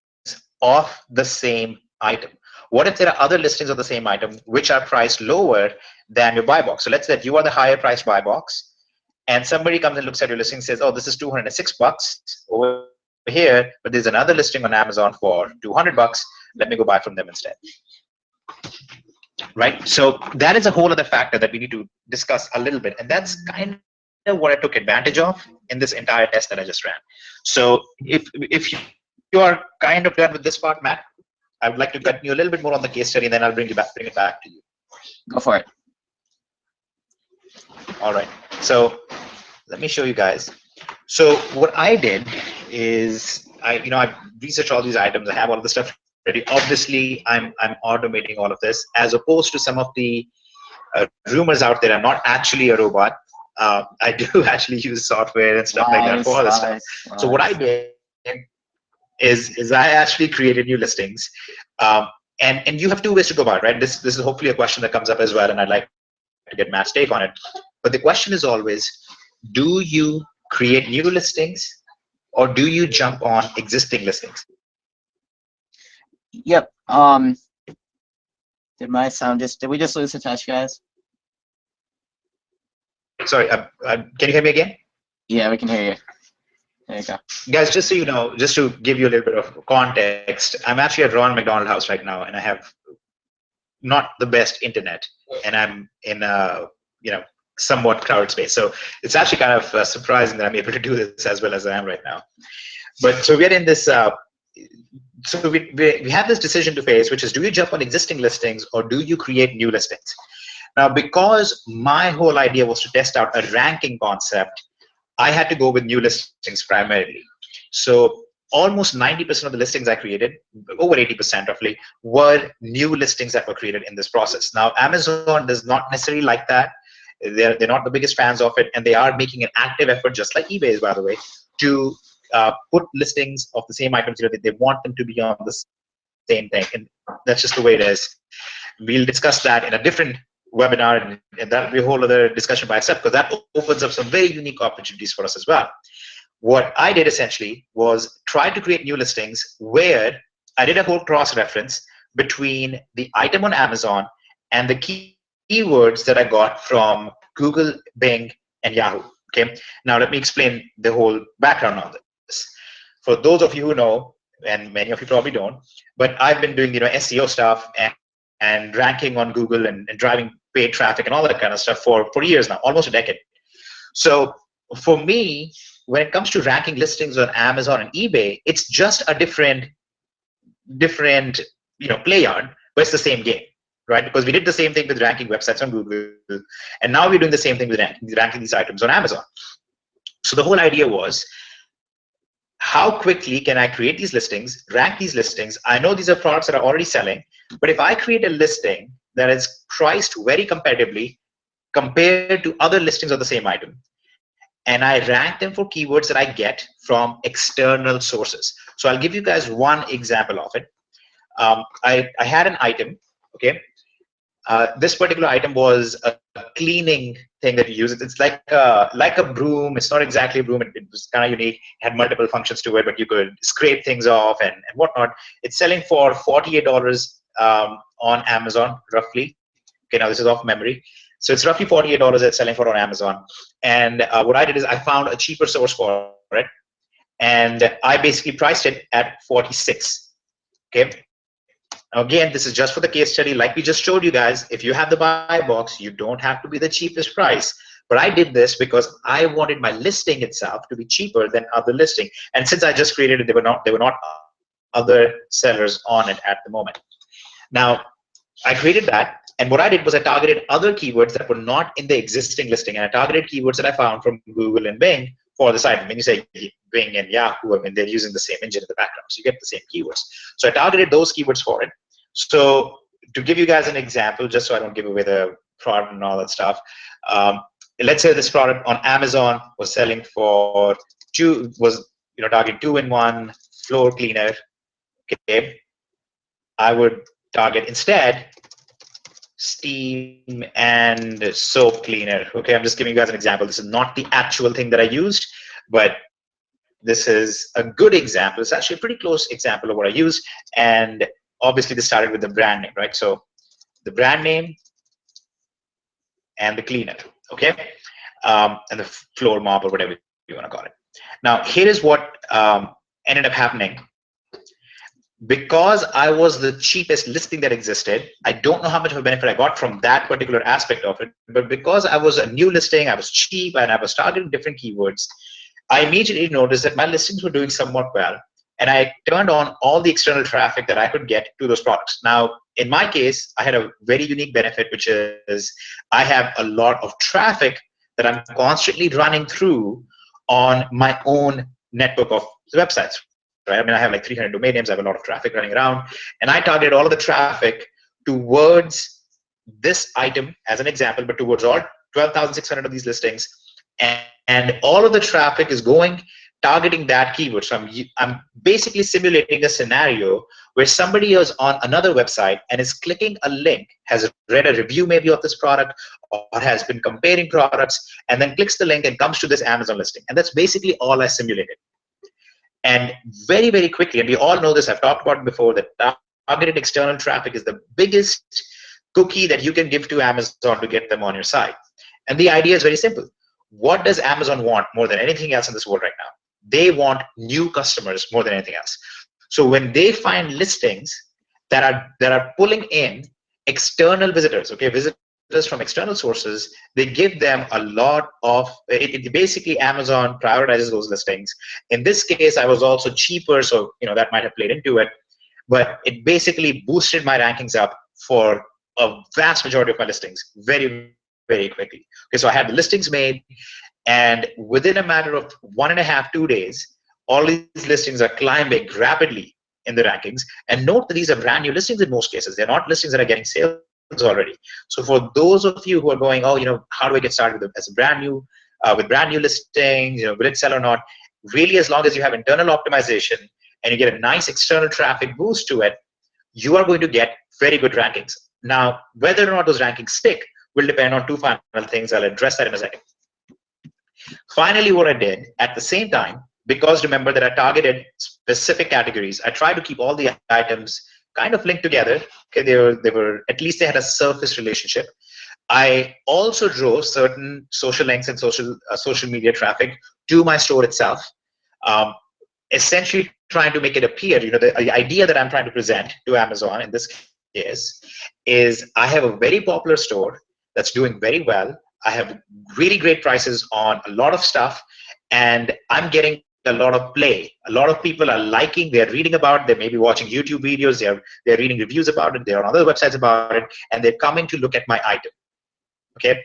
of the same item? What if there are other listings of the same item which are priced lower than your buy box? So let's say that you are the higher priced buy box, and somebody comes and looks at your listing and says, oh, this is $206 over here, but there's another listing on Amazon for $200. Let me go buy from them instead. right? So that is a whole other factor that we need to discuss a little bit, and that's kind of what I took advantage of in this entire test that I just ran. So if you are kind of done with this part, Matt, I would like to continue a little bit more on the case study, and then I'll bring it back to you. Go for it. All right. So let me show you guys. So what I did is I researched all these items. I have all of the stuff ready. Obviously, I'm automating all of this as opposed to some of the rumors out there. I'm not actually a robot. I do actually use software and stuff like that for all this stuff. So what I did is I actually created new listings. And you have two ways to go about it, right? This is hopefully a question that comes up as well, and I'd like to get Matt's take on it. But the question is always, do you create new listings or do you jump on existing listings? Yep. Did my sound did we just lose the touch, guys? Sorry, can you hear me again? Yeah, we can hear you. There you go. Guys, just so you know, just to give you a little bit of context, I'm actually at Ronald McDonald House right now, and I have not the best internet, and I'm in a somewhat crowded space. So it's actually kind of surprising that I'm able to do this as well as I am right now. But so we're in this. So we have this decision to face, which is, do you jump on existing listings or do you create new listings? Now, because my whole idea was to test out a ranking concept, I had to go with new listings primarily. So almost 90% of the listings I created, over 80% roughly, were new listings that were created in this process. Now, Amazon does not necessarily like that. They're not the biggest fans of it, and they are making an active effort, just like eBay is, by the way, to put listings of the same items. They want them to be on the same thing, and that's just the way it is. We'll discuss that in a different webinar, and that'll be a whole other discussion by itself, because that opens up some very unique opportunities for us as well. What I did essentially was try to create new listings where I did a whole cross-reference between the item on Amazon and the keywords that I got from Google, Bing, and Yahoo. Okay. Now let me explain the whole background on this. For those of you who know, and many of you probably don't, but I've been doing SEO stuff and ranking on Google and driving paid traffic and all that kind of stuff for years now, almost a decade. So for me, when it comes to ranking listings on Amazon and eBay, it's just a different play yard, but it's the same game, right? Because we did the same thing with ranking websites on Google, and now we're doing the same thing with ranking these items on Amazon. So the whole idea was, how quickly can I create these listings, rank these listings? I know these are products that are already selling, but if I create a listing that is priced very competitively compared to other listings of the same item, and I rank them for keywords that I get from external sources. So I'll give you guys one example of it. I had an item, okay? This particular item was a cleaning thing that you use. It's like a broom. It's not exactly a broom. It was kind of unique. It had multiple functions to it, but you could scrape things off and whatnot. It's selling for $48 on Amazon, roughly. Okay, now this is off memory. So it's roughly $48 it's selling for on Amazon. And what I did is I found a cheaper source for it, and I basically priced it at 46. Okay. Again, this is just for the case study. Like we just showed you guys, if you have the buy box, you don't have to be the cheapest price. But I did this because I wanted my listing itself to be cheaper than other listing. And since I just created it, there were not other sellers on it at the moment. Now, I created that, and what I did was I targeted other keywords that were not in the existing listing, and I targeted keywords that I found from Google and Bing for this item. When you say Bing and Yahoo, I mean, they're using the same engine in the background, so you get the same keywords. So I targeted those keywords for it. So to give you guys an example, just so I don't give away the product and all that stuff, let's say this product on Amazon was selling for targeting 2-in-1 floor cleaner. Okay, I would target instead steam and soap cleaner. Okay, I'm just giving you guys an example. This is not the actual thing that I used, but this is a good example. It's actually a pretty close example of what I used. And obviously this started with the brand name, right? So the brand name and the cleaner, okay? And the floor mop or whatever you want to call it. Now, here is what ended up happening. because I was the cheapest listing that existed, I don't know how much of a benefit I got from that particular aspect of it, but because I was a new listing, I was cheap, and I was targeting different keywords, I immediately noticed that my listings were doing somewhat well, and I turned on all the external traffic that I could get to those products. Now, in my case, I had a very unique benefit, which is I have a lot of traffic that I'm constantly running through on my own network of websites, right? I mean, I have like 300 domain names, I have a lot of traffic running around, and I targeted all of the traffic towards this item as an example, but towards all 12,600 of these listings, and all of the traffic is going targeting that keyword. So I'm basically simulating a scenario where somebody is on another website and is clicking a link, has read a review maybe of this product, or has been comparing products, and then clicks the link and comes to this Amazon listing. And that's basically all I simulated. And very, very quickly, and we all know this, I've talked about it before, that targeted external traffic is the biggest cookie that you can give to Amazon to get them on your site. And the idea is very simple. What does Amazon want more than anything else in this world right now? They want new customers more than anything else. So when they find listings that are pulling in external visitors, okay, visitors from external sources, they give them a lot of basically Amazon prioritizes those listings. In this case, I was also cheaper, so that might have played into it, but it basically boosted my rankings up for a vast majority of my listings very, very quickly. Okay, so I had the listings made, and within a matter of 1.5 to 2 days, all these listings are climbing rapidly in the rankings. And note that these are brand new listings in most cases. They're not listings that are getting sales already. So for those of you who are going, oh, how do I get started with as a brand new with brand new listings? Will it sell or not? Really, as long as you have internal optimization and you get a nice external traffic boost to it, you are going to get very good rankings. Now, whether or not those rankings stick will depend on two final things. I'll address that in a second. Finally, what I did at the same time, because remember that I targeted specific categories, I tried to keep all the items kind of linked together. Okay, they were at least they had a surface relationship. I also drove certain social links and social media traffic to my store itself, essentially trying to make it appear. The idea that I'm trying to present to Amazon in this case is I have a very popular store that's doing very well. I have really great prices on a lot of stuff, and I'm getting a lot of play. A lot of people are liking, they're reading about it, they may be watching YouTube videos, they're reading reviews about it, they're on other websites about it, and they're coming to look at my item. Okay.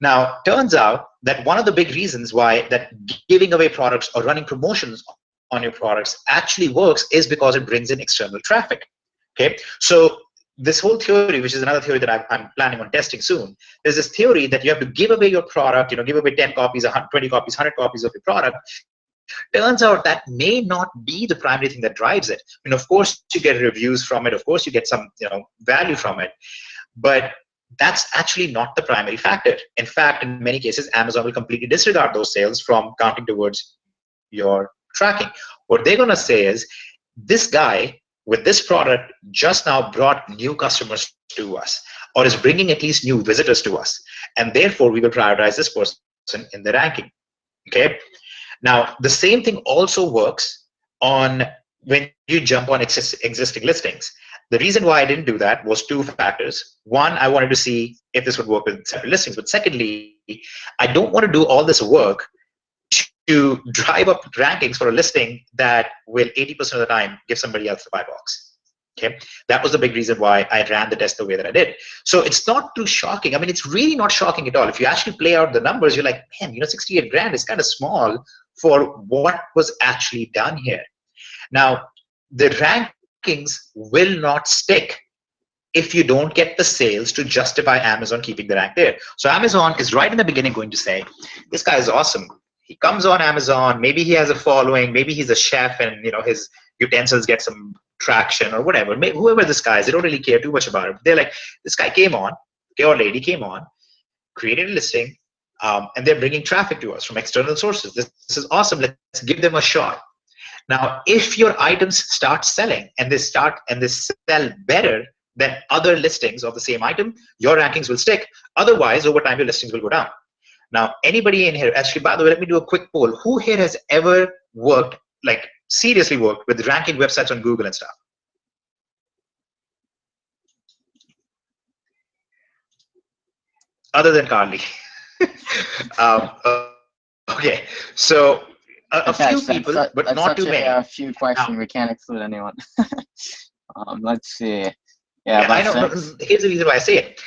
Now, turns out that one of the big reasons why that giving away products or running promotions on your products actually works is because it brings in external traffic. Okay. So this whole theory, which is another theory that I'm planning on testing soon, there's this theory that you have to give away your product, give away 10 copies, 20 copies, 100 copies of your product. Turns out that may not be the primary thing that drives it. I mean, of course, you get reviews from it. Of course, you get some value from it. But that's actually not the primary factor. In fact, in many cases, Amazon will completely disregard those sales from counting towards your tracking. What they're going to say is, this guy with this product just now brought new customers to us, or is bringing at least new visitors to us, and therefore we will prioritize this person in the ranking. Okay. Now, the same thing also works on when you jump on existing listings. The reason why I didn't do that was two factors. One, I wanted to see if this would work with separate listings. But secondly, I don't want to do all this work to drive up rankings for a listing that will 80% of the time give somebody else the buy box. Okay, that was the big reason why I ran the test the way that I did. So it's not too shocking. I mean, it's really not shocking at all. If you actually play out the numbers, you're like, man, 68 grand is kind of small for what was actually done here. Now, the rankings will not stick if you don't get the sales to justify Amazon keeping the rank there. So Amazon is right in the beginning going to say, this guy is awesome. He comes on Amazon, maybe he has a following, maybe he's a chef and his utensils get some traction or whatever. Whoever this guy is, they don't really care too much about it. They're like, this guy came on, okay, or lady came on, created a listing, and they're bringing traffic to us from external sources. This is awesome. Let's give them a shot. Now, if your items start selling and they sell better than other listings of the same item, your rankings will stick. Otherwise, over time, your listings will go down. Now, anybody in here, actually, by the way, let me do a quick poll. Who here has ever worked, like seriously worked with ranking websites on Google and stuff? other than Carly. Okay, so a few Akash, people, but that's not such too many. a few question. Now, We can't exclude anyone. Let's see. Yeah, yeah, I about know. six. Here's the reason why I say it.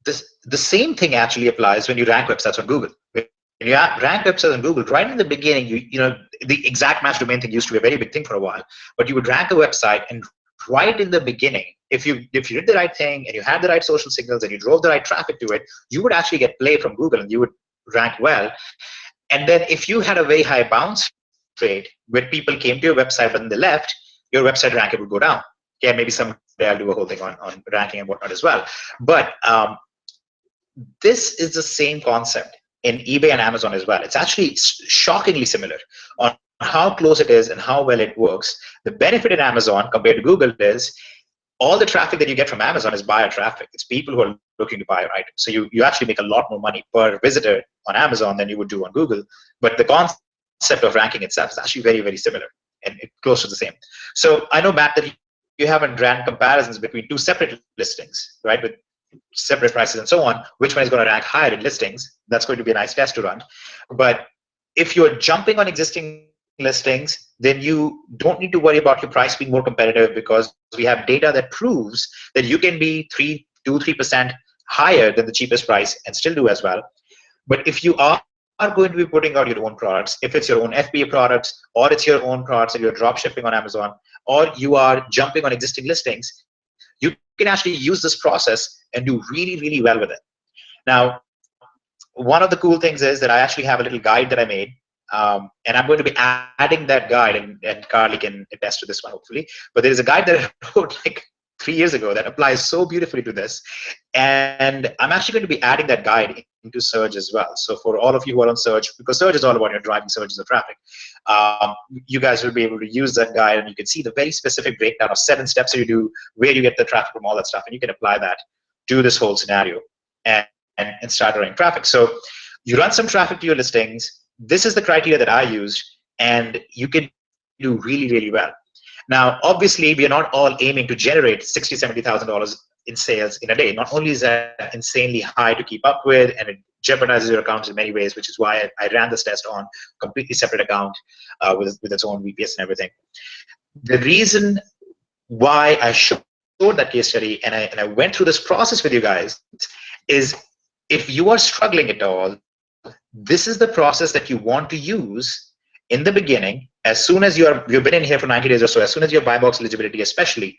The same thing actually applies when you rank websites on Google. When you rank websites on Google, right in the beginning, you know the exact match domain thing used to be a very big thing for a while. But you would rank a website, and right in the beginning, if you did the right thing and you had the right social signals and you drove the right traffic to it, you would actually get play from Google and you would rank well. And then if you had a very high bounce rate where people came to your website but then they left, your website ranking would go down. Yeah, maybe someday I'll do a whole thing on ranking and whatnot as well. But this is the same concept in eBay and Amazon as well. It's actually shockingly similar on how close it is and how well it works. The benefit in Amazon compared to Google is all the traffic that you get from Amazon is buyer traffic. It's people who are looking to buy your item. So you actually make a lot more money per visitor on Amazon than you would do on Google. But the concept of ranking itself is actually very, very similar and close to the same. So I know, Matt, that you haven't ran comparisons between two separate listings, right, with separate prices and so on. Which one is going to rank higher in listings? That's going to be a nice test to run. But if you're jumping on existing listings, then you don't need to worry about your price being more competitive because we have data that proves that you can be 3% higher than the cheapest price and still do as well. But if you are going to be putting out your own products, if it's your own FBA products, or it's your own products that you're drop shipping on Amazon, or you are jumping on existing listings, you can actually use this process and do really, really well with it. Now, one of the cool things is that I actually have a little guide that I made. And I'm going to be adding that guide, and Carly can attest to this one, hopefully. But there is a guide that I wrote like 3 years ago that applies so beautifully to this. And I'm actually going to be adding that guide into Surge as well. So for all of you who are on Surge, because Surge is all about driving surges of traffic, you guys will be able to use that guide, and you can see the very specific breakdown of 7 steps that you do, where you get the traffic from, all that stuff, and you can apply that to this whole scenario and start running traffic. So you run some traffic to your listings. This is the criteria that I used, and you can do really, really well. Now, obviously, we are not all aiming to generate $60,000, $70,000 in sales in a day. Not only is that insanely high to keep up with, and it jeopardizes your accounts in many ways, which is why I ran this test on a completely separate account with its own VPS and everything. The reason why I showed that case study and I went through this process with you guys is, if you are struggling at all, this is the process that you want to use in the beginning. As soon as you've been in here for 90 days or so, as soon as you have buy box eligibility especially,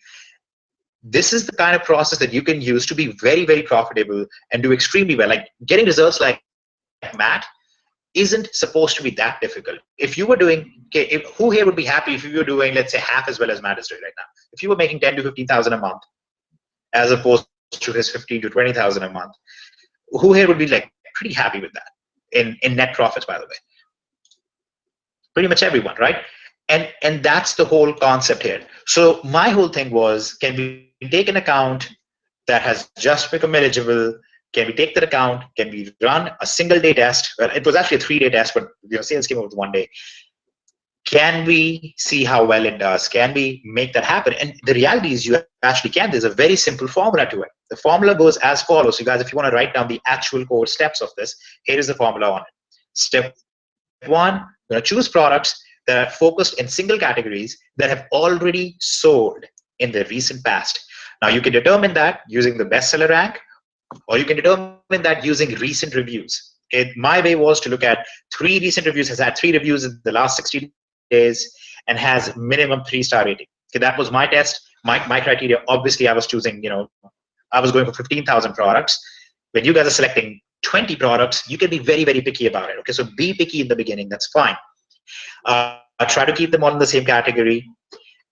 this is the kind of process that you can use to be very, very profitable and do extremely well. Like getting results like Matt isn't supposed to be that difficult. If you were doing, who here would be happy if you were doing, let's say, half as well as Matt is doing right now? If you were making 10 to 15,000 a month, as opposed to his 15 to 20,000 a month, who here would be like pretty happy with that in net profits, by the way? Pretty much everyone, right? And that's the whole concept here. So my whole thing was, can we take an account that has just become eligible? Can we take that account? Can we run a single day test? Well, it was actually a 3-day test, but sales came over with 1 day. Can we see how well it does? Can we make that happen? And the reality is you actually can. There's a very simple formula to it. The formula goes as follows. So you guys, if you want to write down the actual core steps of this, here is the formula on it. Step 1, we're going to choose products that are focused in single categories that have already sold in the recent past. Now, you can determine that using the bestseller rank, or you can determine that using recent reviews. Okay, my way was to look at 3 recent reviews, has had 3 reviews in the last 60 days, and has minimum 3-star rating. Okay, that was my test. My criteria, obviously, I was choosing, I was going for 15,000 products. When you guys are selecting 20 products, you can be very, very picky about it. Okay, so be picky in the beginning. That's fine. Try to keep them all in the same category,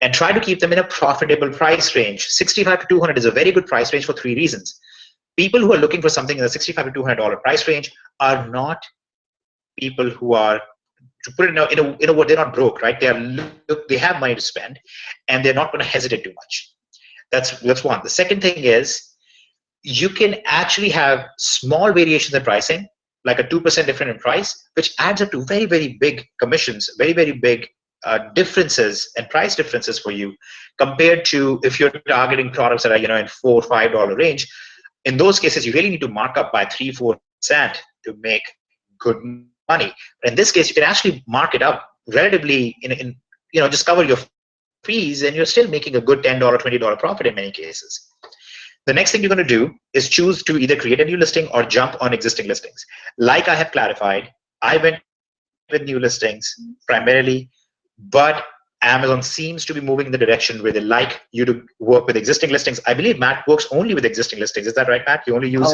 and try to keep them in a profitable price range. 65 to 200 is a very good price range for 3 reasons. People who are looking for something in the $65 to $200 price range are not people who are, to put it in a word, they're not broke, right? They have money to spend, and they're not going to hesitate too much. That's one. The second thing is, you can actually have small variations in pricing, like a 2% difference in price, which adds up to very, very big commissions, very, very big differences and price differences for you, compared to if you're targeting products that are in $4 or $5 range. In those cases, you really need to mark up by 3-4% to make good money. But in this case, you can actually mark it up relatively just cover your fees, and you're still making a good $10, $20 profit in many cases. The next thing you're going to do is choose to either create a new listing or jump on existing listings. Like I have clarified, I went with new listings primarily, but Amazon seems to be moving in the direction where they like you to work with existing listings. I believe Matt works only with existing listings. Is that right, Matt? You only use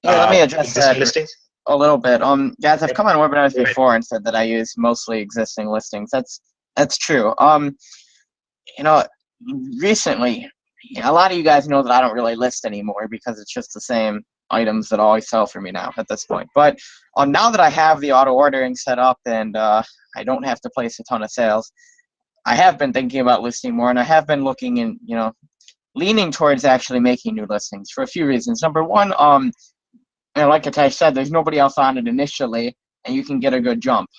yeah, let me address existing that listings? a little bit. Guys, I've come on webinars before and said that I use mostly existing listings. That's true. Recently, a lot of you guys know that I don't really list anymore because it's just the same items that always sell for me now at this point. But now that I have the auto ordering set up and I don't have to place a ton of sales, I have been thinking about listing more, and I have been looking and leaning towards actually making new listings for a few reasons. Number one, like Hitesh said, there's nobody else on it initially, and you can get a good jump.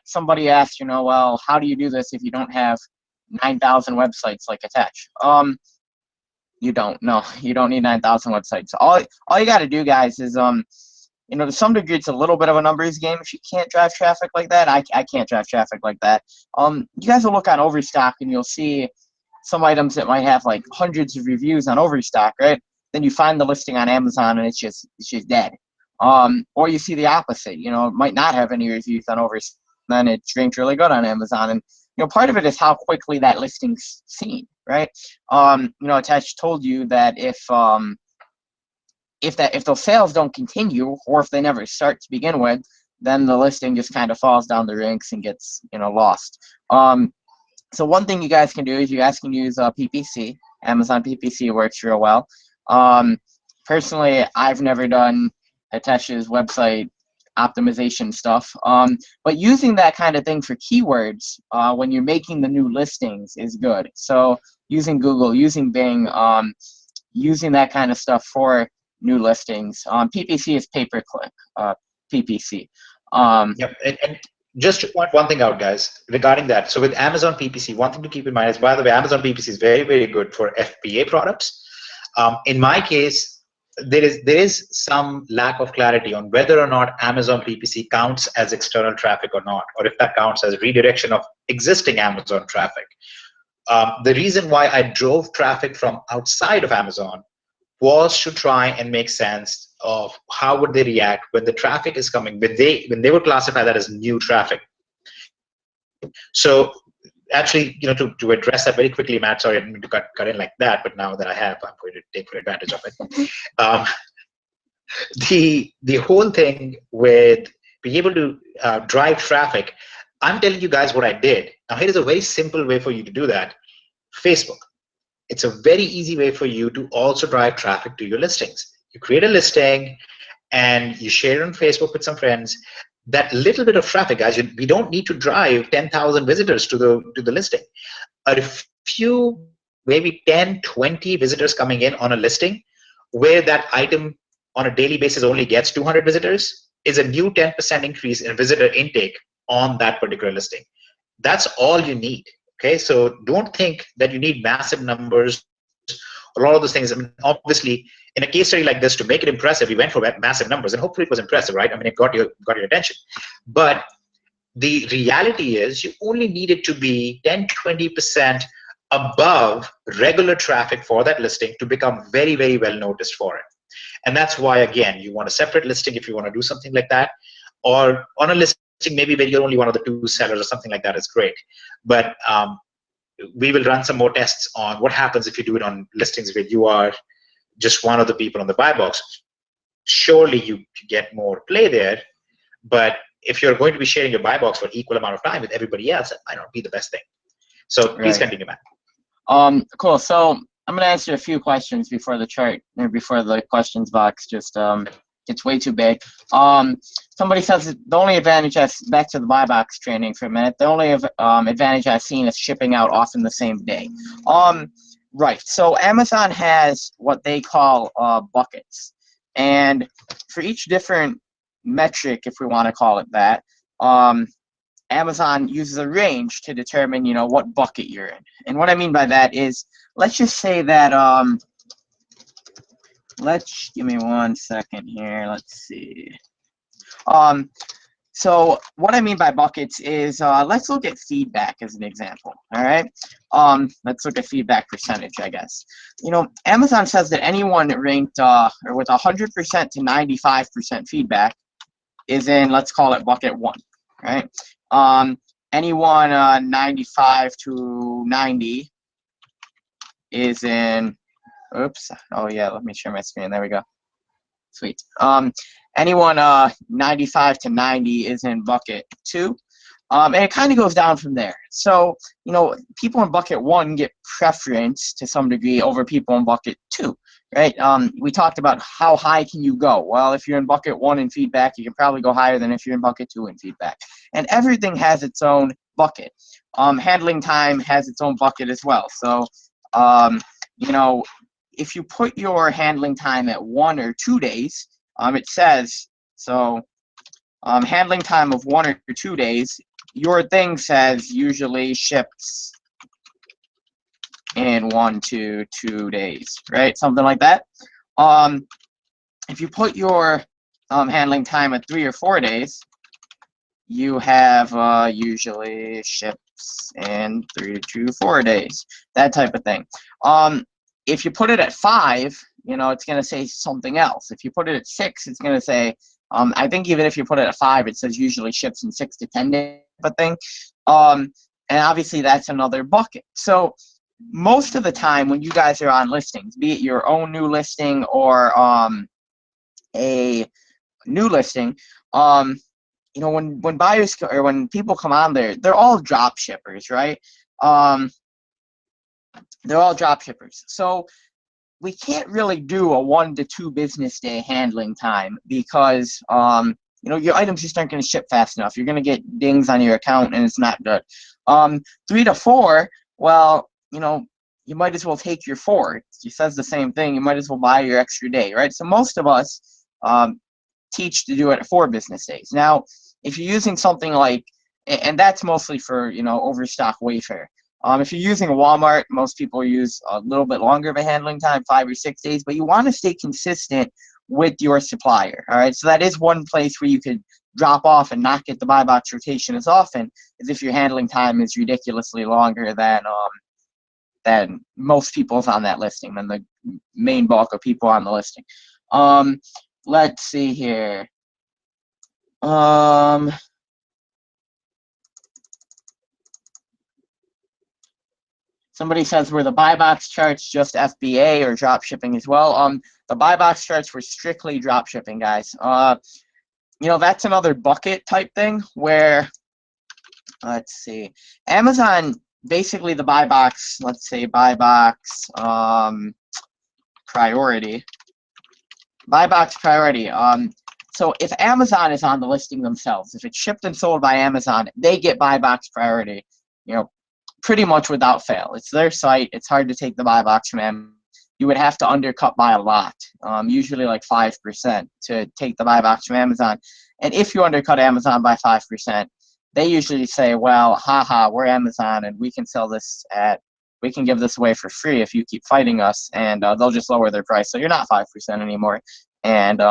Somebody asked, well, how do you do this if you don't have 9,000 websites like Hitesh? You don't. No, you don't need 9,000 websites. All you got to do, guys, is to some degree, it's a little bit of a numbers game. If you can't drive traffic like that, I can't drive traffic like that. You guys will look on Overstock and you'll see some items that might have like hundreds of reviews on Overstock, right? Then you find the listing on Amazon and it's just dead. Or you see the opposite. It might not have any reviews on Overstock, then it's ranked really good on Amazon. And part of it is how quickly that listing's seen, right? Hitesh told you that if those sales don't continue, or if they never start to begin with, then the listing just kind of falls down the ranks and gets lost. So one thing you guys can do is you guys can use PPC. Amazon PPC works real well. Personally, I've never done Hitesh's website optimization stuff, but using that kind of thing for keywords when you're making the new listings is good. So using Google, using Bing, using that kind of stuff for new listings. PPC is pay-per-click. PPC. Yep. And just to point one thing out, guys, regarding that. So with Amazon PPC, one thing to keep in mind is, by the way, Amazon PPC is very, very good for FBA products. In my case, there is some lack of clarity on whether or not Amazon PPC counts as external traffic or not, or if that counts as redirection of existing Amazon traffic. The reason why I drove traffic from outside of Amazon was to try and make sense of how would they react when the traffic is coming, when they would classify that as new traffic. So actually, to address that very quickly, Matt, sorry, I didn't mean to cut in like that, but now that I have, I'm going to take full advantage of it. The whole thing with being able to drive traffic, I'm telling you guys what I did. Now, here is a very simple way for you to do that. Facebook. It's a very easy way for you to also drive traffic to your listings. You create a listing and you share it on Facebook with some friends. That little bit of traffic, guys, we don't need to drive 10,000 visitors to the listing. A few, maybe 10, 20 visitors coming in on a listing where that item on a daily basis only gets 200 visitors is a new 10% increase in visitor intake on that particular listing. That's all you need. Okay, so don't think that you need massive numbers or all of those things. I mean, obviously, in a case study like this, to make it impressive, we went for massive numbers, and hopefully it was impressive, right? I mean, it got your attention. But the reality is, you only need it to be 10, 20% above regular traffic for that listing to become very, very well noticed for it. And that's why, again, you want a separate listing if you want to do something like that, or on a listing maybe where you're only one of the 2 sellers or something like that is great. But we will run some more tests on what happens if you do it on listings where you are just one of the people on the buy box. Surely you get more play there, but if you're going to be sharing your buy box for equal amount of time with everybody else, that might not be the best thing. So please continue, Matt. Cool. So I'm going to answer a few questions before the chart, or before the questions box just gets way too big. Somebody says the only advantage, back to the buy box training for a minute, the only advantage I've seen is shipping out often the same day. Right. So Amazon has what they call buckets. And for each different metric, if we want to call it that, Amazon uses a range to determine, what bucket you're in. And what I mean by that is, let's just say that let's give me 1 second here. Let's see. So what I mean by buckets is, let's look at feedback as an example, all right? Let's look at feedback percentage, I guess. You know, Amazon says that anyone ranked or with 100% to 95% feedback is in, let's call it bucket 1, right? Anyone 95 to 90 is in, oops, oh yeah, let me share my screen, there we go. Sweet. Anyone 95 to 90 is in bucket 2. And it kind of goes down from there. So, you know, people in bucket 1 get preference to some degree over people in bucket 2, right? We talked about how high can you go. Well, if you're in bucket 1 in feedback, you can probably go higher than if you're in bucket 2 in feedback. And everything has its own bucket. Handling time has its own bucket as well. So, you know, if you put your handling time at 1 or 2 days, it says, so handling time of 1 or 2 days, your thing says usually ships in 1 to 2 days, right? Something like that. If you put your handling time at 3 or 4 days, you have usually ships in 3 to 4 days, that type of thing. If you put it at 5, you know, it's going to say something else. If you put it at 6, it's going to say, I think even if you put it at 5, it says usually ships in 6 to 10 days, type of thing. And obviously that's another bucket. So most of the time when you guys are on listings, be it your own new listing or a new listing, you know, when buyers or when people come on there, they're all drop shippers, right? They're all drop shippers. So we can't really do a 1 to 2 business day handling time because you know, your items just aren't going to ship fast enough. You're going to get dings on your account and it's not good. 3 to 4, well, you know, you might as well take your 4. It says the same thing. You might as well buy your extra day, right? So most of us teach to do it at 4 business days. Now, if you're using something like, and that's mostly for, you know, overstock Wayfair. If you're using Walmart, most people use a little bit longer of a handling time, 5 or 6 days, but you want to stay consistent with your supplier, all right? So that is one place where you could drop off and not get the buy box rotation as often, as if your handling time is ridiculously longer than most people's on that listing, than the main bulk of people on the listing. Let's see here. Somebody says, were the buy box charts just FBA or drop shipping as well? The buy box charts were strictly drop shipping, guys. You know, that's another bucket type thing where, let's see, Amazon, basically the buy box, let's say buy box priority. Buy box priority. So if Amazon is on the listing themselves, if it's shipped and sold by Amazon, they get buy box priority, you know, pretty much without fail. It's their site. It's hard to take the buy box from them. You would have to undercut by a lot, usually like 5% to take the buy box from Amazon. And if you undercut Amazon by 5%, they usually say, well, haha, we're Amazon and we can sell this we can give this away for free if you keep fighting us, and they'll just lower their price. So you're not 5% anymore. And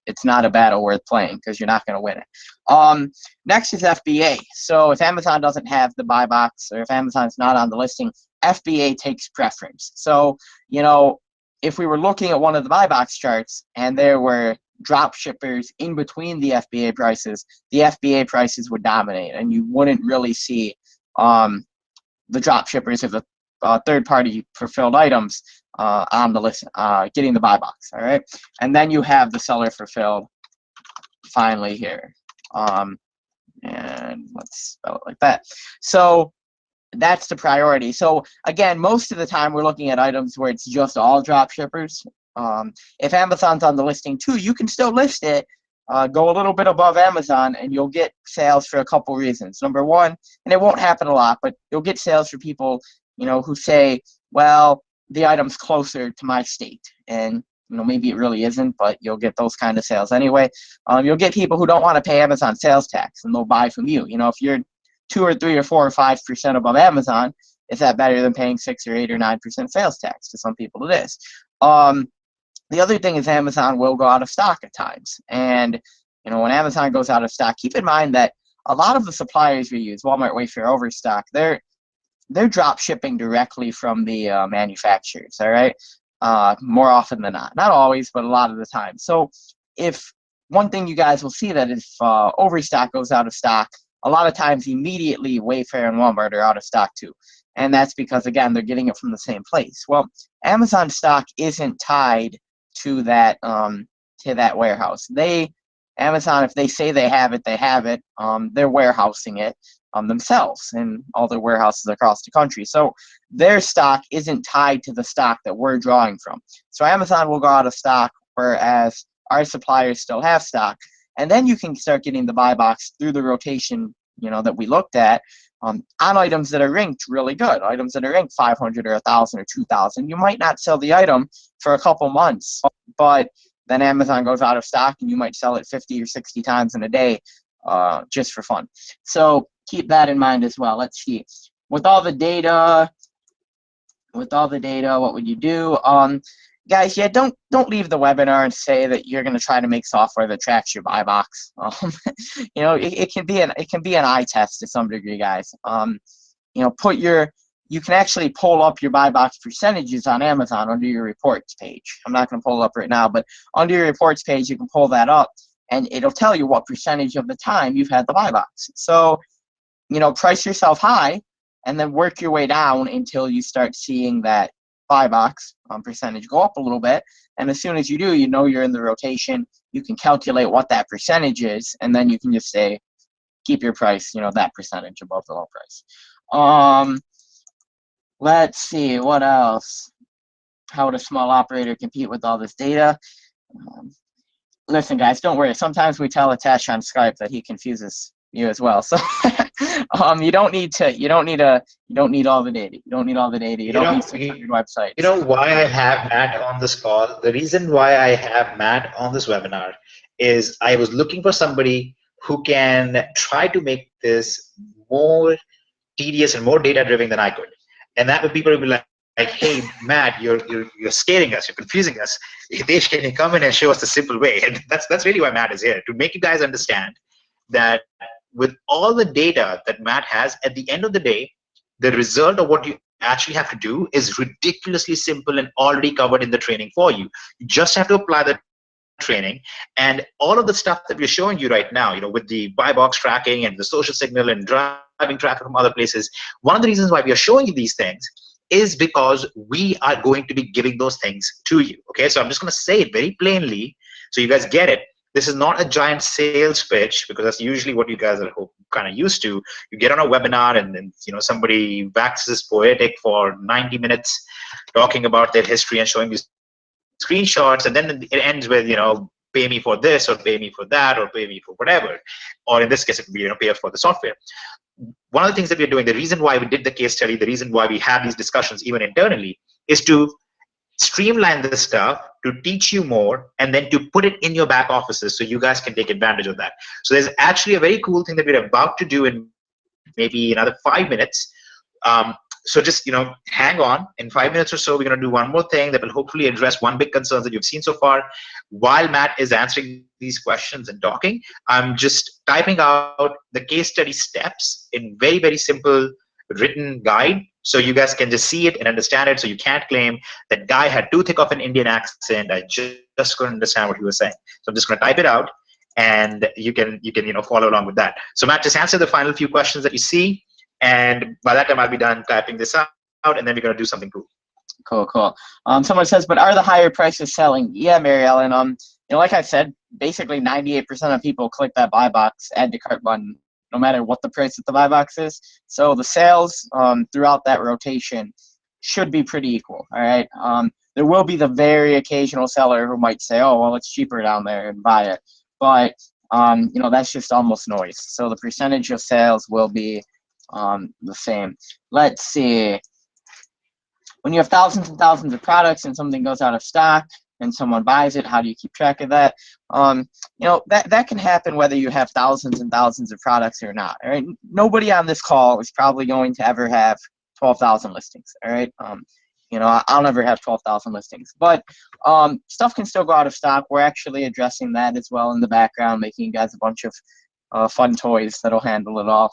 it's not a battle worth playing because you're not going to win it. Next is FBA. So if Amazon doesn't have the buy box, or if Amazon's not on the listing, FBA takes preference. So, you know, if we were looking at one of the buy box charts and there were drop shippers in between the FBA prices would dominate, and you wouldn't really see the drop shippers of the third-party fulfilled items on the list getting the buy box. All right, and then you have the seller fulfilled finally here, and let's spell it like that. So that's the priority. So again, most of the time we're looking at items where it's just all drop shippers. If Amazon's on the listing too, you can still list it, go a little bit above Amazon, and you'll get sales for a couple reasons. Number one, and it won't happen a lot, but you'll get sales for people, you know, who say, well, the item's closer to my state, and you know, maybe it really isn't, but you'll get those kind of sales anyway. You'll get people who don't want to pay Amazon sales tax, and they'll buy from you. You know, if you're 2 or 3 or 4 or 5% above Amazon, is that better than paying 6 or 8 or 9% sales tax? To some people it is. The other thing is Amazon will go out of stock at times. And when Amazon goes out of stock, keep in mind that a lot of the suppliers we use, Walmart, Wayfair, Overstock, they're drop shipping directly from the manufacturers, all right? More often than not. Not always, but a lot of the time. So if one thing you guys will see that if Overstock goes out of stock, a lot of times immediately Wayfair and Walmart are out of stock too. And that's because, again, they're getting it from the same place. Well, Amazon stock isn't tied to that warehouse. Amazon, if they say they have it, they have it. They're warehousing it themselves in all their warehouses across the country. So their stock isn't tied to the stock that we're drawing from. So Amazon will go out of stock, whereas our suppliers still have stock. And then you can start getting the buy box through the rotation, that we looked at on items that are ranked really good, items that are ranked 500 or 1,000 or 2,000. You might not sell the item for a couple months, but then Amazon goes out of stock and you might sell it 50 or 60 times in a day just for fun. So keep that in mind as well. Let's see. With all the data, what would you do? Guys, yeah, don't leave the webinar and say that you're going to try to make software that tracks your buy box. It can be an eye test to some degree, guys. You can actually pull up your buy box percentages on Amazon under your reports page. I'm not going to pull it up right now, but under your reports page, you can pull that up, and it'll tell you what percentage of the time you've had the buy box. So, price yourself high, and then work your way down until you start seeing that buy box percentage go up a little bit. And as soon as you do, you're in the rotation. You can calculate what that percentage is, and then you can just say, keep your price, that percentage above the low price. Let's see, what else? How would a small operator compete with all this data? Listen, guys, don't worry. Sometimes we tell Atesh on Skype that he confuses you as well. So you don't need all the data. You don't need all the data. You don't need 600 websites. You know why I have Matt on this call? The reason why I have Matt on this webinar is I was looking for somebody who can try to make this more tedious and more data driven than I could. And that would people would be like, hey, Matt, you're scaring us, you're confusing us. Hitesh, can you come in and show us the simple way? And that's really why Matt is here, to make you guys understand that with all the data that Matt has, at the end of the day, the result of what you actually have to do is ridiculously simple and already covered in the training for you. You just have to apply the training, and all of the stuff that we're showing you right now, with the buy box tracking and the social signal and driving traffic from other places. One of the reasons why we are showing you these things is because we are going to be giving those things to you. Okay, so I'm just going to say it very plainly so you guys get it. This is not a giant sales pitch, because that's usually what you guys are kind of used to. You get on a webinar and then somebody waxes poetic for 90 minutes talking about their history and showing you screenshots, and then it ends with pay me for this or pay me for that or pay me for whatever, or in this case it would be pay us for the software. One of the things that we're doing, the reason why we did the case study, the reason why we have these discussions even internally, is to streamline this stuff, to teach you more, and then to put it in your back offices so you guys can take advantage of that. So there's actually a very cool thing that we're about to do in maybe another 5 minutes. So just hang on. In 5 minutes or so, we're going to do one more thing that will hopefully address one big concern that you've seen so far. While Matt is answering these questions and talking, I'm just typing out the case study steps in very, very simple written guide, so you guys can just see it and understand it. So you can't claim that guy had too thick of an Indian accent. I just couldn't understand what he was saying. So I'm just going to type it out, and you can follow along with that. So Matt, just answer the final few questions that you see. And by that time, I'll be done typing this out, and then we're going to do something cool. Cool. Someone says, but are the higher prices selling? Yeah, Mary Ellen. Like I said, basically 98% of people click that buy box, add to cart button, no matter what the price of the buy box is. So the sales throughout that rotation should be pretty equal. All right. There will be the very occasional seller who might say, oh, well, it's cheaper down there, and buy it. But that's just almost noise. So the percentage of sales will be the same. Let's see. When you have thousands and thousands of products and something goes out of stock and someone buys it, how do you keep track of that? That can happen whether you have thousands and thousands of products or not. All right. Nobody on this call is probably going to ever have 12,000 listings. All right. You know, I'll never have 12,000 listings, but stuff can still go out of stock. We're actually addressing that as well in the background, making you guys a bunch of fun toys that'll handle it all.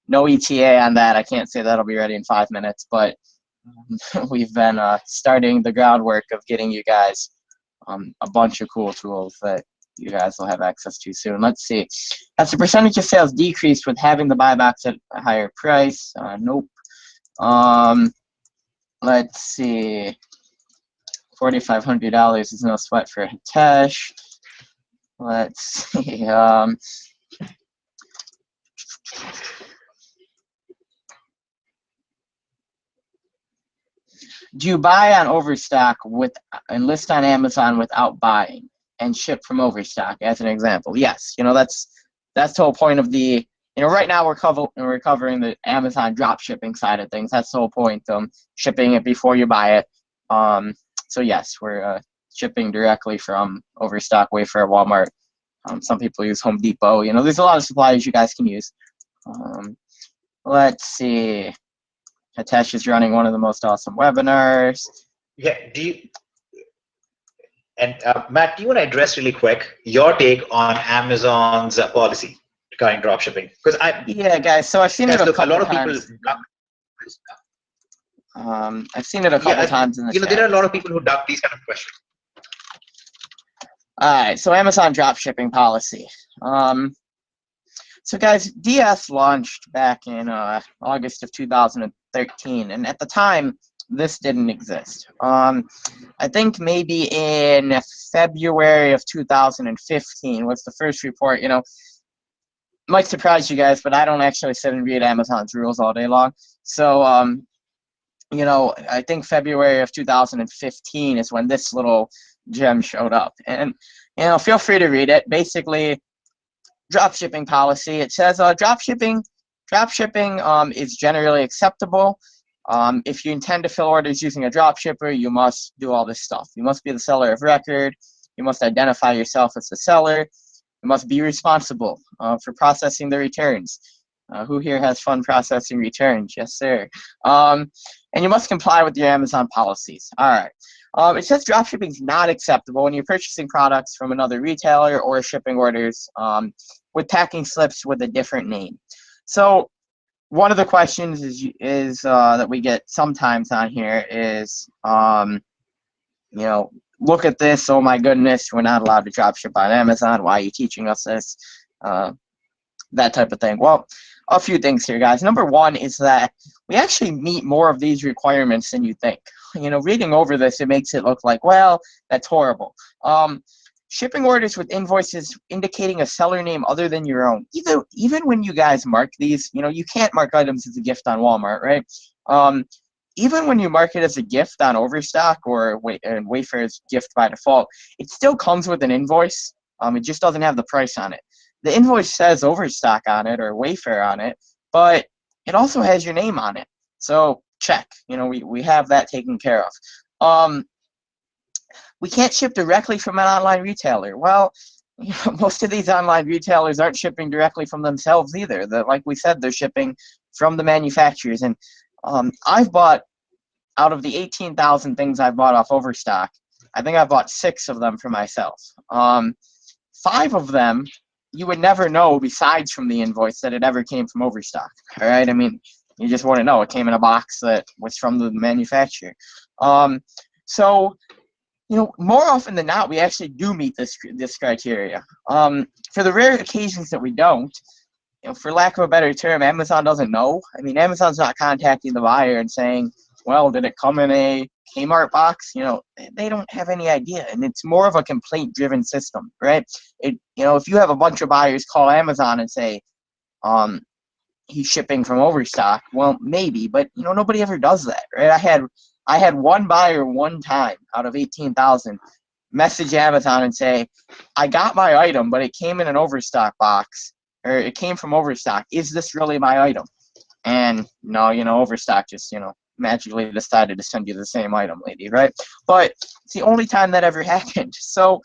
No ETA on that. I can't say that'll be ready in 5 minutes, but we've been starting the groundwork of getting you guys a bunch of cool tools that you guys will have access to soon. Let's see. Has the percentage of sales decreased with having the buy box at a higher price? Nope. Let's see. $4,500 is no sweat for Hitesh. Let's see. Do you buy on Overstock and list on Amazon without buying and ship from Overstock, as an example? Yes. You know, that's the whole point of the, you know, right now we're covering the Amazon drop shipping side of things. That's the whole point, shipping it before you buy it. So yes, we're shipping directly from Overstock, Wayfair, Walmart. Some people use Home Depot. You know, there's a lot of suppliers you guys can use. Let's see. Hitesh is running one of the most awesome webinars. Yeah. Matt, do you want to address really quick your take on Amazon's policy regarding dropshipping? Because yeah, guys. So I've seen it a couple times. I've seen it a couple times in the chat. There are a lot of people who duck these kind of questions. All right. So Amazon dropshipping policy. So guys, DS launched back in August of 2013, and at the time, this didn't exist. I think maybe in February of 2015 was the first report. You know, might surprise you guys, but I don't actually sit and read Amazon's rules all day long. So, you know, I think February of 2015 is when this little gem showed up, and you know, feel free to read it. Basically, dropshipping policy. It says dropshipping is generally acceptable. If you intend to fill orders using a dropshipper, you must do all this stuff. You must be the seller of record. You must identify yourself as the seller. You must be responsible for processing the returns. Who here has fun processing returns? Yes, sir. And you must comply with your Amazon policies. All right. It says dropshipping is not acceptable when you're purchasing products from another retailer or shipping orders with packing slips with a different name. So one of the questions is that we get sometimes on here is, you know, look at this, oh my goodness, we're not allowed to dropship on Amazon. Why are you teaching us this? That type of thing. Well, a few things here, guys. Number one is that we actually meet more of these requirements than you think. You know, reading over this, it makes it look like, well, that's horrible. Shipping orders with invoices indicating a seller name other than your own. Even when you guys mark these, you know, you can't mark items as a gift on Walmart, right? Even when you mark it as a gift on Overstock or Wayfair's gift by default, it still comes with an invoice. It just doesn't have the price on it. The invoice says Overstock on it or Wayfair on it, but it also has your name on it. So check, you know, we have that taken care of. We can't ship directly from an online retailer. Well, you know, most of these online retailers aren't shipping directly from themselves either. Like we said, they're shipping from the manufacturers. And I've bought, out of the 18,000 things I've bought off Overstock, I think I've bought 6 of them for myself. 5 of them, you would never know besides from the invoice that it ever came from Overstock. All right, I mean, you just wouldn't know. It came in a box that was from the manufacturer. So, you know, more often than not, we actually do meet this criteria. For the rare occasions that we don't, you know, for lack of a better term, Amazon doesn't know. I mean, Amazon's not contacting the buyer and saying, well, did it come in a Kmart box? You know, they don't have any idea, and it's more of a complaint-driven system, right? You know, if you have a bunch of buyers call Amazon and say, he's shipping from Overstock, well, maybe, but you know, nobody ever does that, right? I had one buyer one time out of 18,000 message Amazon and say, I got my item, but it came in an Overstock box, or it came from Overstock. Is this really my item? And no, you know, Overstock just, you know, magically decided to send you the same item, lady, right? But it's the only time that ever happened. So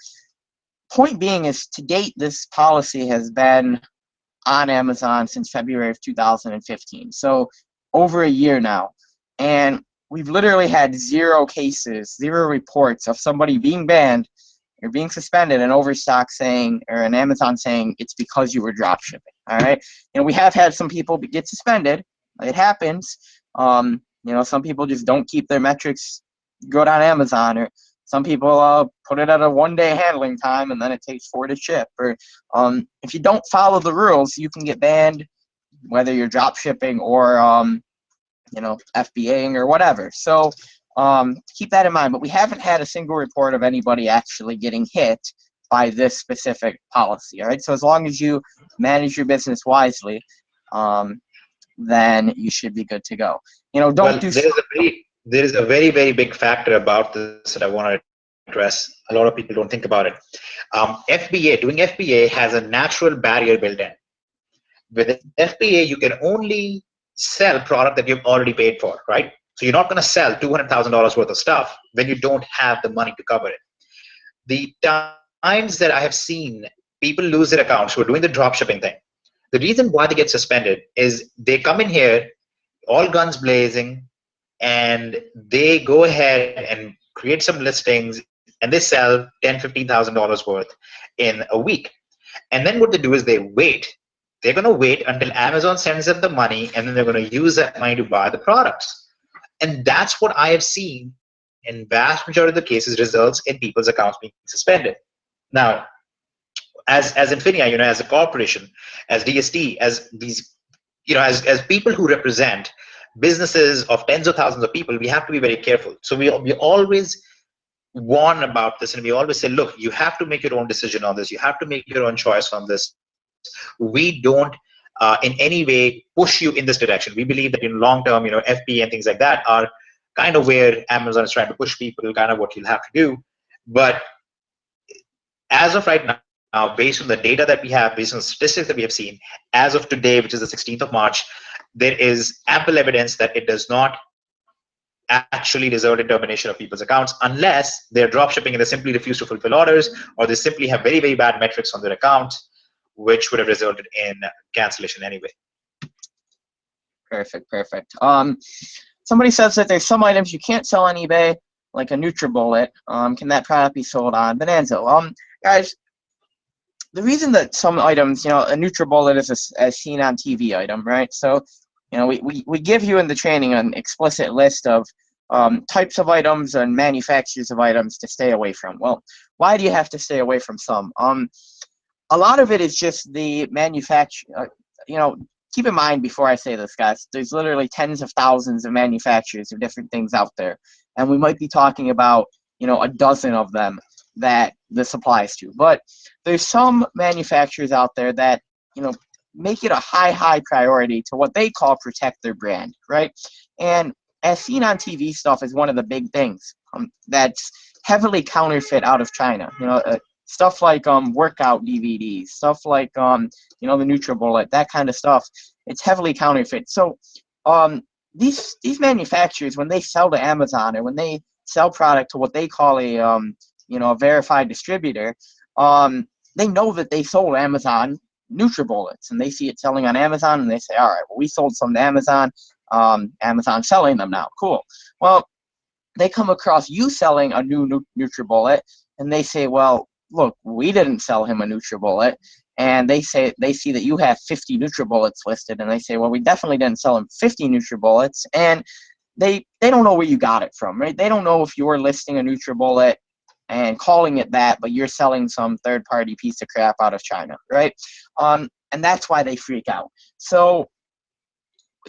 point being is, to date, this policy has been on Amazon since February of 2015. So over a year now. And we've literally had 0 cases, 0 reports of somebody being banned or being suspended and Overstock saying, or an Amazon saying, it's because you were drop shipping. All right. We have had some people get suspended. It happens. Some people just don't keep their metrics good on Amazon, or some people put it at a 1-day handling time and then it takes 4 to ship. Or if you don't follow the rules, you can get banned, whether you're drop shipping or FBAing or whatever. So keep that in mind. But we haven't had a single report of anybody actually getting hit by this specific policy. All right. So as long as you manage your business wisely, then you should be good to go. There is a very, very big factor about this that I want to address. A lot of people don't think about it. Doing FBA has a natural barrier built in. With FBA, you can only sell product that you've already paid for, right? So you're not going to sell $200,000 worth of stuff when you don't have the money to cover it. The times that I have seen people lose their accounts who are doing the drop shipping thing, the reason why they get suspended is they come in here all guns blazing and they go ahead and create some listings and they sell $10,000, $15,000 worth in a week. And then what they do is they wait. They're going to wait until Amazon sends them the money, and then they're going to use that money to buy the products. And that's what I have seen in vast majority of the cases results in people's accounts being suspended. Now, as INFINii, as a corporation, as DST, as these, as people who represent businesses of tens of thousands of people, we have to be very careful. So we always warn about this, and we always say, look, you have to make your own decision on this. You have to make your own choice on this. We don't in any way push you in this direction. We believe that in long term, FBA and things like that are kind of where Amazon is trying to push people, kind of what you'll have to do. But as of right now, based on the data that we have, based on the statistics that we have seen, as of today, which is the 16th of March, there is ample evidence that it does not actually result in termination of people's accounts unless they're drop shipping and they simply refuse to fulfill orders, or they simply have very, very bad metrics on their account, which would have resulted in cancellation anyway. Perfect. Somebody says that there's some items you can't sell on eBay, like a NutriBullet. Can that product be sold on Bonanza? Guys, the reason that some items, a NutriBullet is a seen on TV item, right? So, we give you in the training an explicit list of types of items and manufacturers of items to stay away from. Well, why do you have to stay away from some? A lot of it is just the manufacturer. Keep in mind before I say this, guys, there's literally tens of thousands of manufacturers of different things out there, and we might be talking about a dozen of them that this applies to. But there's some manufacturers out there that make it a high priority to what they call protect their brand, right? And as seen on TV stuff is one of the big things that's heavily counterfeit out of China. Stuff like workout DVDs, stuff like the NutriBullet, that kind of stuff. It's heavily counterfeit. So these manufacturers, when they sell to Amazon or when they sell product to what they call a verified distributor, they know that they sold Amazon NutriBullets, and they see it selling on Amazon, and they say, all right, well, we sold some to Amazon. Amazon's selling them now. Cool. Well, they come across you selling a new NutriBullet, and they say, well, look, we didn't sell him a NutriBullet. And they see that you have 50 NutriBullets listed, and they say, well, we definitely didn't sell him 50 NutriBullets. And they don't know where you got it from, right? They don't know if you're listing a NutriBullet and calling it that, but you're selling some third-party piece of crap out of China, right? And that's why they freak out. So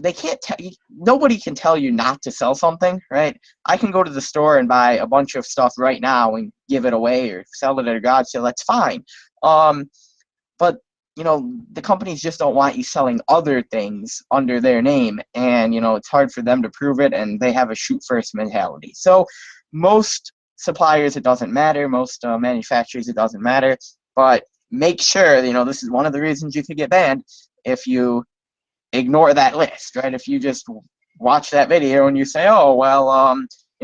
they can't tell you, nobody can tell you not to sell something, right? I can go to the store and buy a bunch of stuff right now and give it away or sell it at a garage sale. That's fine. But the companies just don't want you selling other things under their name, and it's hard for them to prove it, and they have a shoot first mentality. So most suppliers, it doesn't matter. Most manufacturers, it doesn't matter. But make sure, this is one of the reasons you could get banned if you ignore that list, right? If you just watch that video and you say, oh, well,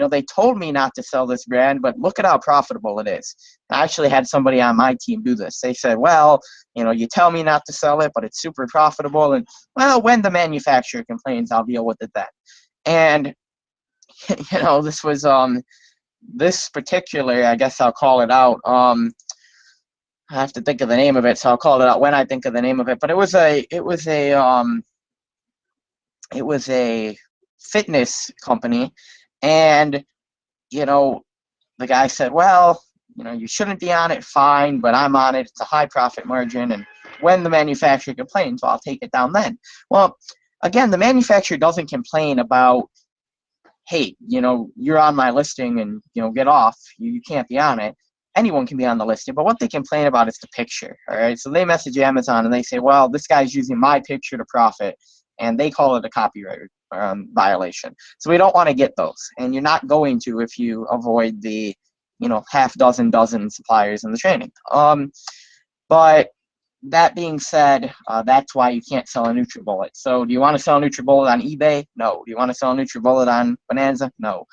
they told me not to sell this brand, but look at how profitable it is. I actually had somebody on my team do this. They said, well, you tell me not to sell it, but it's super profitable. And, well, when the manufacturer complains, I'll deal with it then. And this was this particular, I guess I'll call it out. I have to think of the name of it, so I'll call it out when I think of the name of it. But it was a fitness company, and the guy said, well, you shouldn't be on it, fine, but I'm on it. It's a high profit margin, and when the manufacturer complains, well, I'll take it down then. Well, again, the manufacturer doesn't complain about, hey, you're on my listing and, get off. You can't be on it. Anyone can be on the listing, but what they complain about is the picture, all right? So they message Amazon and they say, well, this guy's using my picture to profit, and they call it a copyright violation. So we don't want to get those, and you're not going to if you avoid the, half dozen suppliers in the training. But that being said, that's why you can't sell a NutriBullet. So do you want to sell a NutriBullet on eBay? No. Do you want to sell a NutriBullet on Bonanza? No.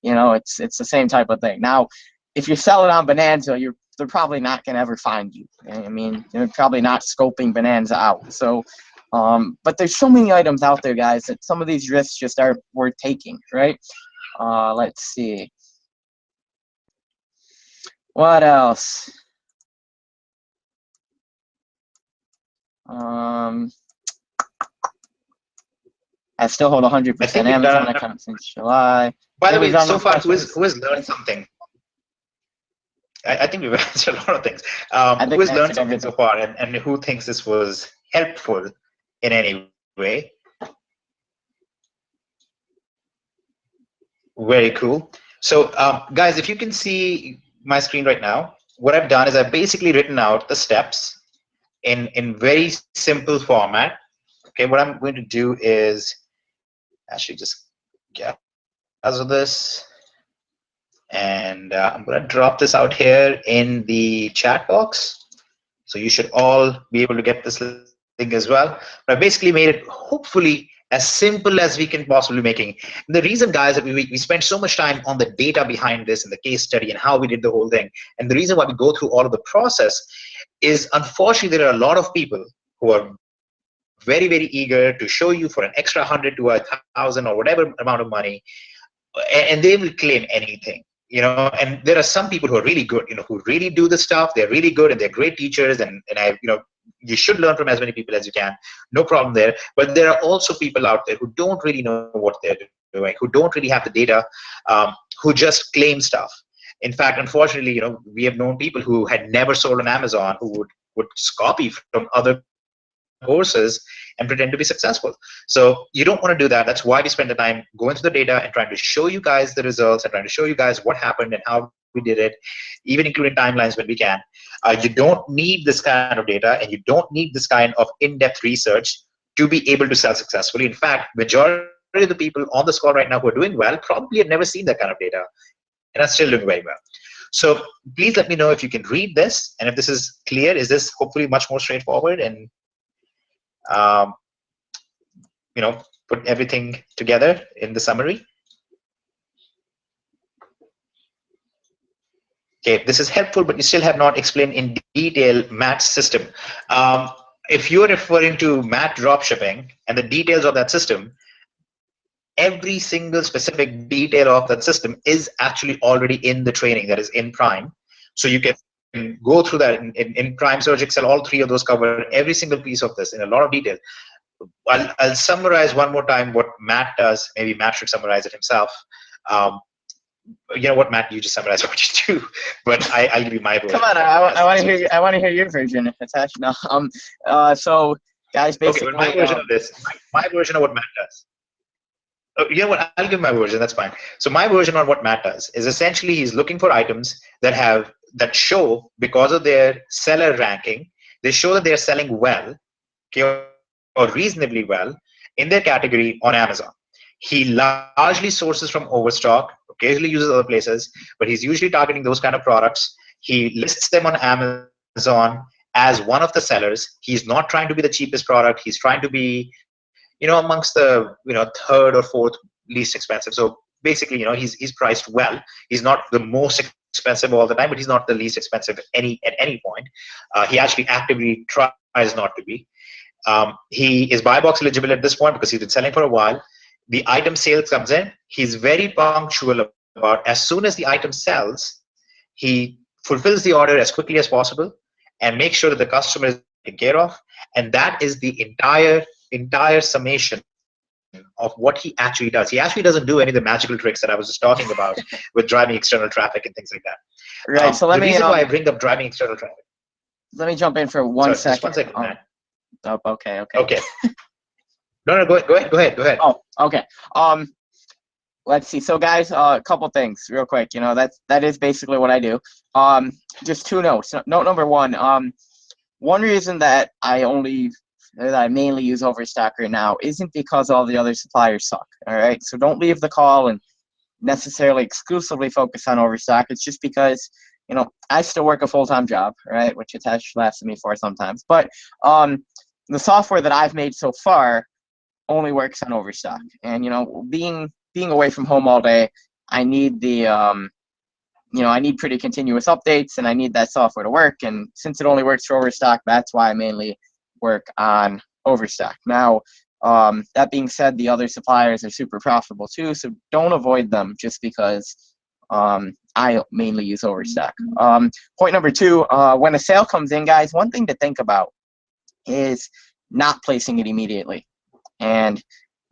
It's the same type of thing. Now, if you sell it on Bonanza, they're probably not going to ever find you. I mean, they're probably not scoping Bonanza out. So, but there's so many items out there, guys, that some of these risks just aren't worth taking, right? Let's see. What else? I still hold 100% Amazon account since July. By the way, so far, who has learned something? I think we've answered a lot of things. Who has learned something so far, and who thinks this was helpful in any way? Very cool. So, guys, if you can see my screen right now, what I've done is I've basically written out the steps in very simple format. Okay, what I'm going to do is actually just get out of this, and I'm going to drop this out here in the chat box. So you should all be able to get this link as well. But I basically made it hopefully as simple as we can possibly making. And the reason, guys, that we spent so much time on the data behind this and the case study and how we did the whole thing, and the reason why we go through all of the process is, unfortunately, there are a lot of people who are very, very eager to show you for an extra 100 to 1,000 or whatever amount of money, and they will claim anything. And there are some people who are really good, who really do the stuff. They're really good and they're great teachers, and you should learn from as many people as you can. No problem there. But there are also people out there who don't really know what they're doing, who don't really have the data, who just claim stuff. In fact, unfortunately, we have known people who had never sold on Amazon who would copy from other courses and pretend to be successful. So you don't want to do that. That's why we spend the time going through the data and trying to show you guys the results and trying to show you guys what happened and how we did it, even including timelines when we can. You don't need this kind of data, and you don't need this kind of in-depth research to be able to sell successfully. In fact, majority of the people on this call right now who are doing well probably have never seen that kind of data and are still doing very well. So please let me know if you can read this, and if this is clear. Is this hopefully much more straightforward and put everything together in the summary? Okay, this is helpful, but you still have not explained in detail Matt's system. If you're referring to Matt dropshipping and the details of that system, every single specific detail of that system is actually already in the training that is in Prime. So you can go through that in Prime Search Excel. All three of those cover every single piece of this in a lot of detail. I'll summarize one more time what Matt does. Maybe Matt should summarize it himself. You know what, Matt? You just summarize what you do, but I'll give you my version. Come on, I want to hear. I want to hear your version. If it's actually no. So guys, basically, okay, my version of this, my version of what Matt does. You know what? I'll give my version. That's fine. So my version on what Matt does is essentially he's looking for items that show, because of their seller ranking, they show that they're selling well, okay, or reasonably well in their category on Amazon. He largely sources from Overstock, occasionally uses other places, but he's usually targeting those kind of products. He lists them on Amazon as one of the sellers. He's not trying to be the cheapest product. He's trying to be, amongst the, third or fourth least expensive. So basically, he's priced well. He's not the most expensive all the time, but he's not the least expensive at any point. He actually actively tries not to be. He is buy box eligible at this point because he's been selling for a while. the item sales comes in, he's very punctual about as soon as the item sells, he fulfills the order as quickly as possible and makes sure that the customer is taken care of. And that is the entire summation of what he actually does. He actually doesn't do any of the magical tricks that I was just talking about with driving external traffic and things like that. Right. So the reason why I bring up driving external traffic. Let me jump in for one second. Just 1 second, Matt. Oh, okay. Okay. No, go ahead. Oh, okay. Let's see. So, guys, a couple things real quick. You know, that is basically what I do. Just two notes. Note number one. One reason that I mainly use Overstock right now isn't because all the other suppliers suck. All right. So don't leave the call and necessarily exclusively focus on Overstock. It's just because, you know, I still work a full-time job, right, which Hitesh laughs at me for sometimes. But the software that I've made so far only works on Overstock. And, you know, being away from home all day, I need the I need pretty continuous updates, and I need that software to work. And since it only works for Overstock, that's why I mainly work on Overstock. Now, that being said, the other suppliers are super profitable too, so don't avoid them just because I mainly use Overstock. Point number two, when a sale comes in, guys, one thing to think about is not placing it immediately. And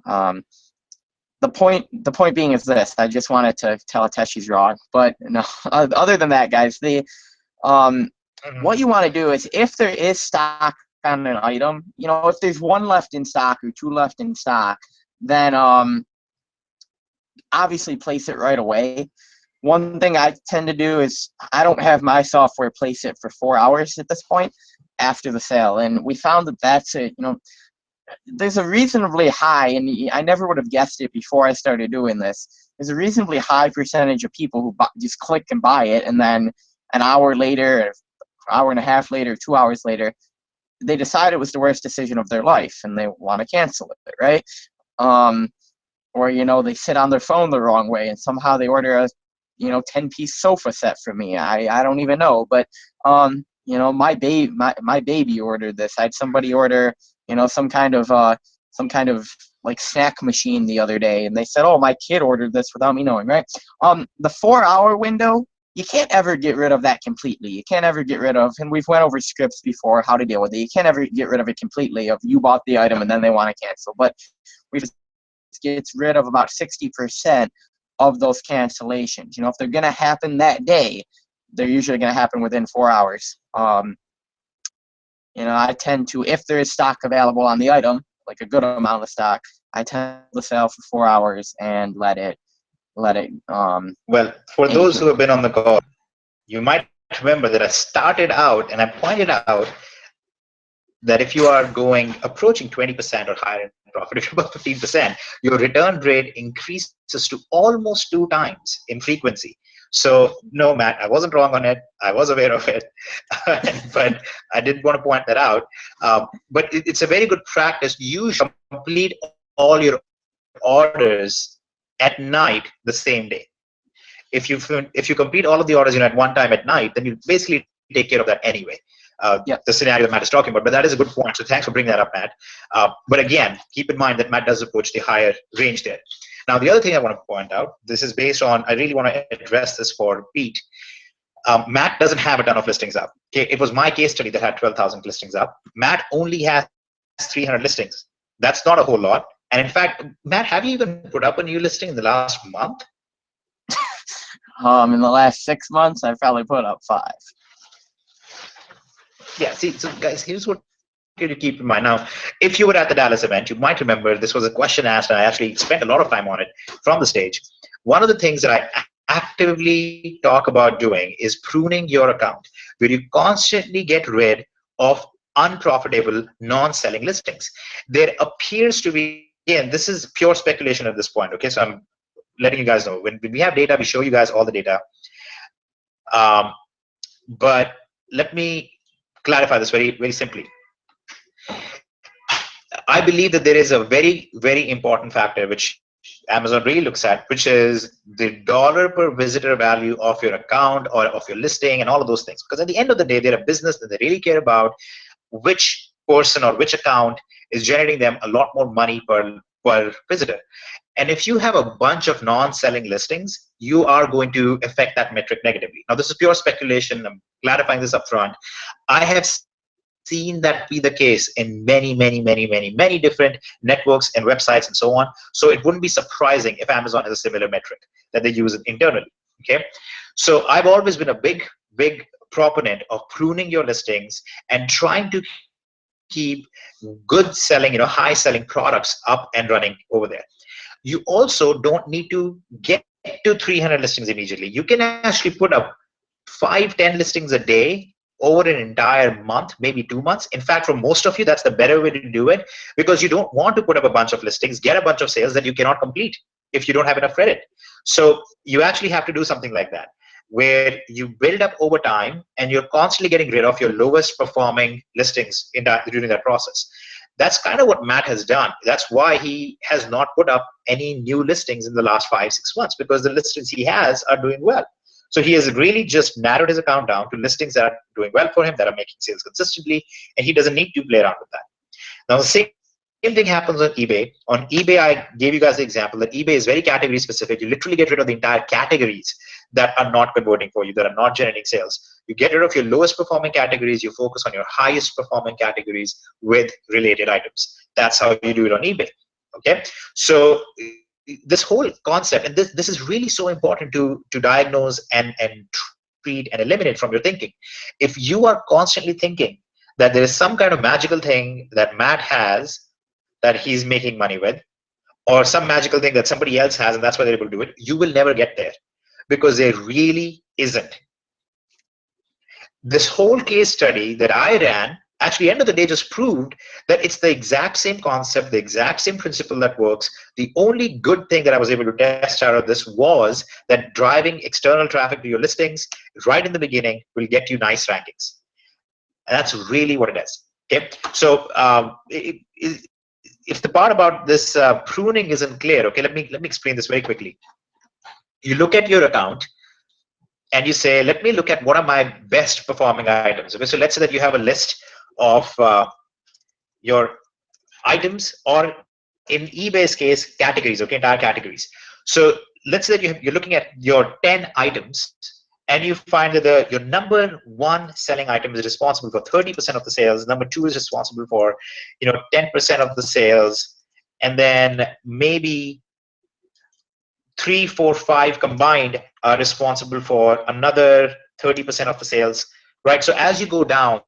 the point being is this. I just wanted to tell Hitesh he's wrong, but no. Other than that, guys, what you want to do is, if there is stock on an item, you know, if there's one left in stock or two left in stock, then obviously place it right away. One thing I tend to do is I don't have my software place it for 4 hours at this point after the sale, and we found that that's it. You know, there's a reasonably high, and I never would have guessed it before I started doing this, there's a reasonably high percentage of people who just click and buy it, and then an hour later, an hour and a half later, 2 hours later, they decide it was the worst decision of their life, and they want to cancel it, right? Or, you know, they sit on their phone the wrong way, and somehow they order a, 10-piece sofa set for me. I don't even know, but, you know, my baby ordered this. I had somebody order, you know, some kind of like snack machine the other day, and they said, oh, my kid ordered this without me knowing, right? The 4-hour window, you can't ever get rid of that completely. You can't ever get rid of, and we've went over scripts before, how to deal with it. You can't ever get rid of it completely of you bought the item and then they want to cancel. But we just gets rid of about 60% of those cancellations. You know, if they're going to happen that day, they're usually going to happen within 4 hours. You know, I tend to, if there is stock available on the item, like a good amount of stock, I tend to sell for 4 hours and let it. Well, for those who have been on the call, you might remember that I started out and I pointed out that if you are approaching 20% or higher in profit, if you're above 15%, your return rate increases to almost 2 times in frequency. So no, Matt, I wasn't wrong on it. I was aware of it, but I did want to point that out. But it's a very good practice. You should complete all your orders at night the same day. If you complete all of the orders at one time at night, then you basically take care of that anyway. The scenario that Matt is talking about, but that is a good point. So thanks for bringing that up, Matt. But again, keep in mind that Matt does approach the higher range there. Now, the other thing I want to point out, this is based on, I really want to address this for Pete. Matt doesn't have a ton of listings up. Okay, it was my case study that had 12,000 listings up. Matt only has 300 listings. That's not a whole lot. And in fact, Matt, have you even put up a new listing in the last month? In the last 6 months, I've probably put up 5. Yeah, see, so guys, here's what you to keep in mind. Now, if you were at the Dallas event, you might remember this was a question asked, and I actually spent a lot of time on it from the stage. One of the things that I actively talk about doing is pruning your account, where you constantly get rid of unprofitable, non-selling listings. There appears to be, again, this is pure speculation at this point, okay? So I'm letting you guys know. When we have data, we show you guys all the data. But let me clarify this very, very simply. I believe that there is a very, very important factor which Amazon really looks at, which is the dollar per visitor value of your account or of your listing and all of those things. Because at the end of the day, they're a business that they really care about which person or which account is generating them a lot more money per visitor. And if you have a bunch of non-selling listings, you are going to affect that metric negatively. Now, this is pure speculation. I'm clarifying this up front. I have seen that be the case in many different networks and websites and so on. So it wouldn't be surprising if Amazon has a similar metric that they use internally. Okay, so I've always been a big proponent of pruning your listings and trying to keep good selling, high selling products up and running over there. You also don't need to get to 300 listings immediately. You can actually put up 5-10 listings a day over an entire month, maybe 2 months. In fact, for most of you, that's the better way to do it, because you don't want to put up a bunch of listings, get a bunch of sales that you cannot complete if you don't have enough credit. So you actually have to do something like that, where you build up over time and you're constantly getting rid of your lowest performing listings during that process. That's kind of what Matt has done. That's why he has not put up any new listings in the last 5-6 months, because the listings he has are doing well. So he has really just narrowed his account down to listings that are doing well for him, that are making sales consistently, and he doesn't need to play around with that. Now, the same thing happens on eBay. On eBay, I gave you guys the example that eBay is very category specific. You literally get rid of the entire categories that are not converting for you, that are not generating sales. You get rid of your lowest performing categories, you focus on your highest performing categories with related items. That's how you do it on eBay. Okay, so this whole concept, and this is really so important to diagnose and treat and eliminate from your thinking. If you are constantly thinking that there is some kind of magical thing that Matt has that he's making money with, or some magical thing that somebody else has and that's why they're able to do it, you will never get there, because there really isn't. This whole case study that I ran, actually, end of the day, just proved that it's the exact same concept, the exact same principle that works. The only good thing that I was able to test out of this was that driving external traffic to your listings right in the beginning will get you nice rankings. And that's really what it is. Okay, so if the part about this pruning isn't clear, okay, let me explain this very quickly. You look at your account and you say, let me look at what are my best performing items. Okay, so let's say that you have a list of your items, or in eBay's case, categories, okay, entire categories. So let's say that you're looking at your 10 items and you find that your number one selling item is responsible for 30% of the sales, number two is responsible for 10% of the sales, and then maybe 3, 4, 5 combined are responsible for another 30% of the sales, right? So as you go down,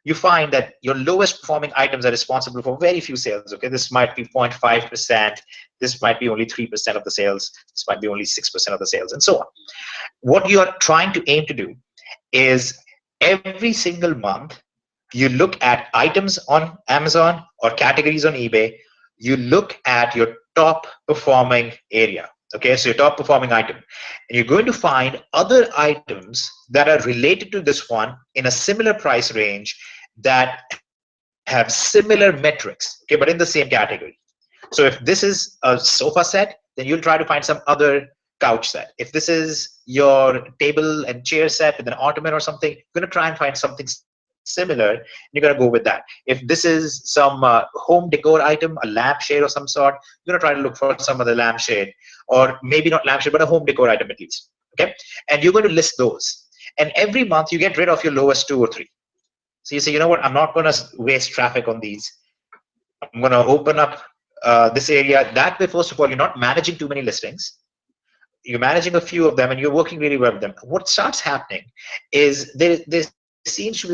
you find that your lowest performing items are responsible for very few sales. Okay, this might be 0.5%, this might be only 3% of the sales, this might be only 6% of the sales, and so on. What you are trying to aim to do is every single month, you look at items on Amazon or categories on eBay, you look at your top performing area. Okay, so your top performing item, and you're going to find other items that are related to this one in a similar price range that have similar metrics, okay, but in the same category. So if this is a sofa set, then you'll try to find some other couch set. If this is your table and chair set with an ottoman or something, you're going to try and find something similar, and you're going to go with that. If this is some home decor item, a lampshade of some sort, you're going to try to look for some other lampshade, or maybe not lampshade, but a home decor item at least. Okay, and you're going to list those. And every month you get rid of your lowest 2 or 3. So you say, you know what, I'm not going to waste traffic on these. I'm going to open up this area. That way, first of all, you're not managing too many listings. You're managing a few of them and you're working really well with them. What starts happening is there seems to be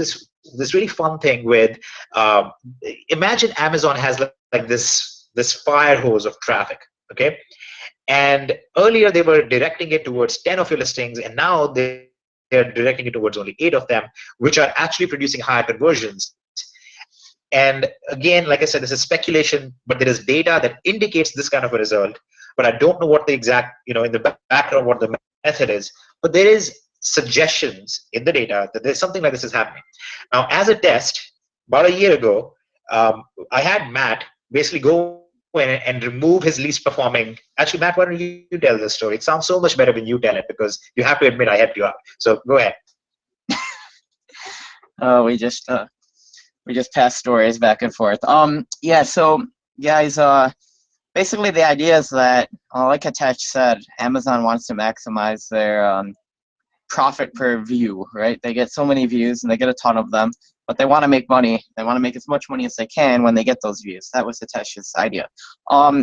this really fun thing with, imagine Amazon has like this fire hose of traffic, okay? And earlier they were directing it towards 10 of your listings, and now they're directing it towards only 8 of them, which are actually producing higher conversions. And again, like I said, this is speculation, but there is data that indicates this kind of a result. But I don't know what the exact, in the background, what the method is. But there is suggestions in the data that there's something like this is happening. Now, as a test, about a year ago, I had Matt basically go in and remove his least performing. Actually, Matt, why don't you tell this story? It sounds so much better when you tell it, because you have to admit I helped you out. So go ahead. We just pass stories back and forth. Yeah, so guys, basically the idea is that, like Hitesh said, Amazon wants to maximize their profit per view, right? They get so many views and they get a ton of them, but they want to make money. They want to make as much money as they can when they get those views. That was Hitesh's idea.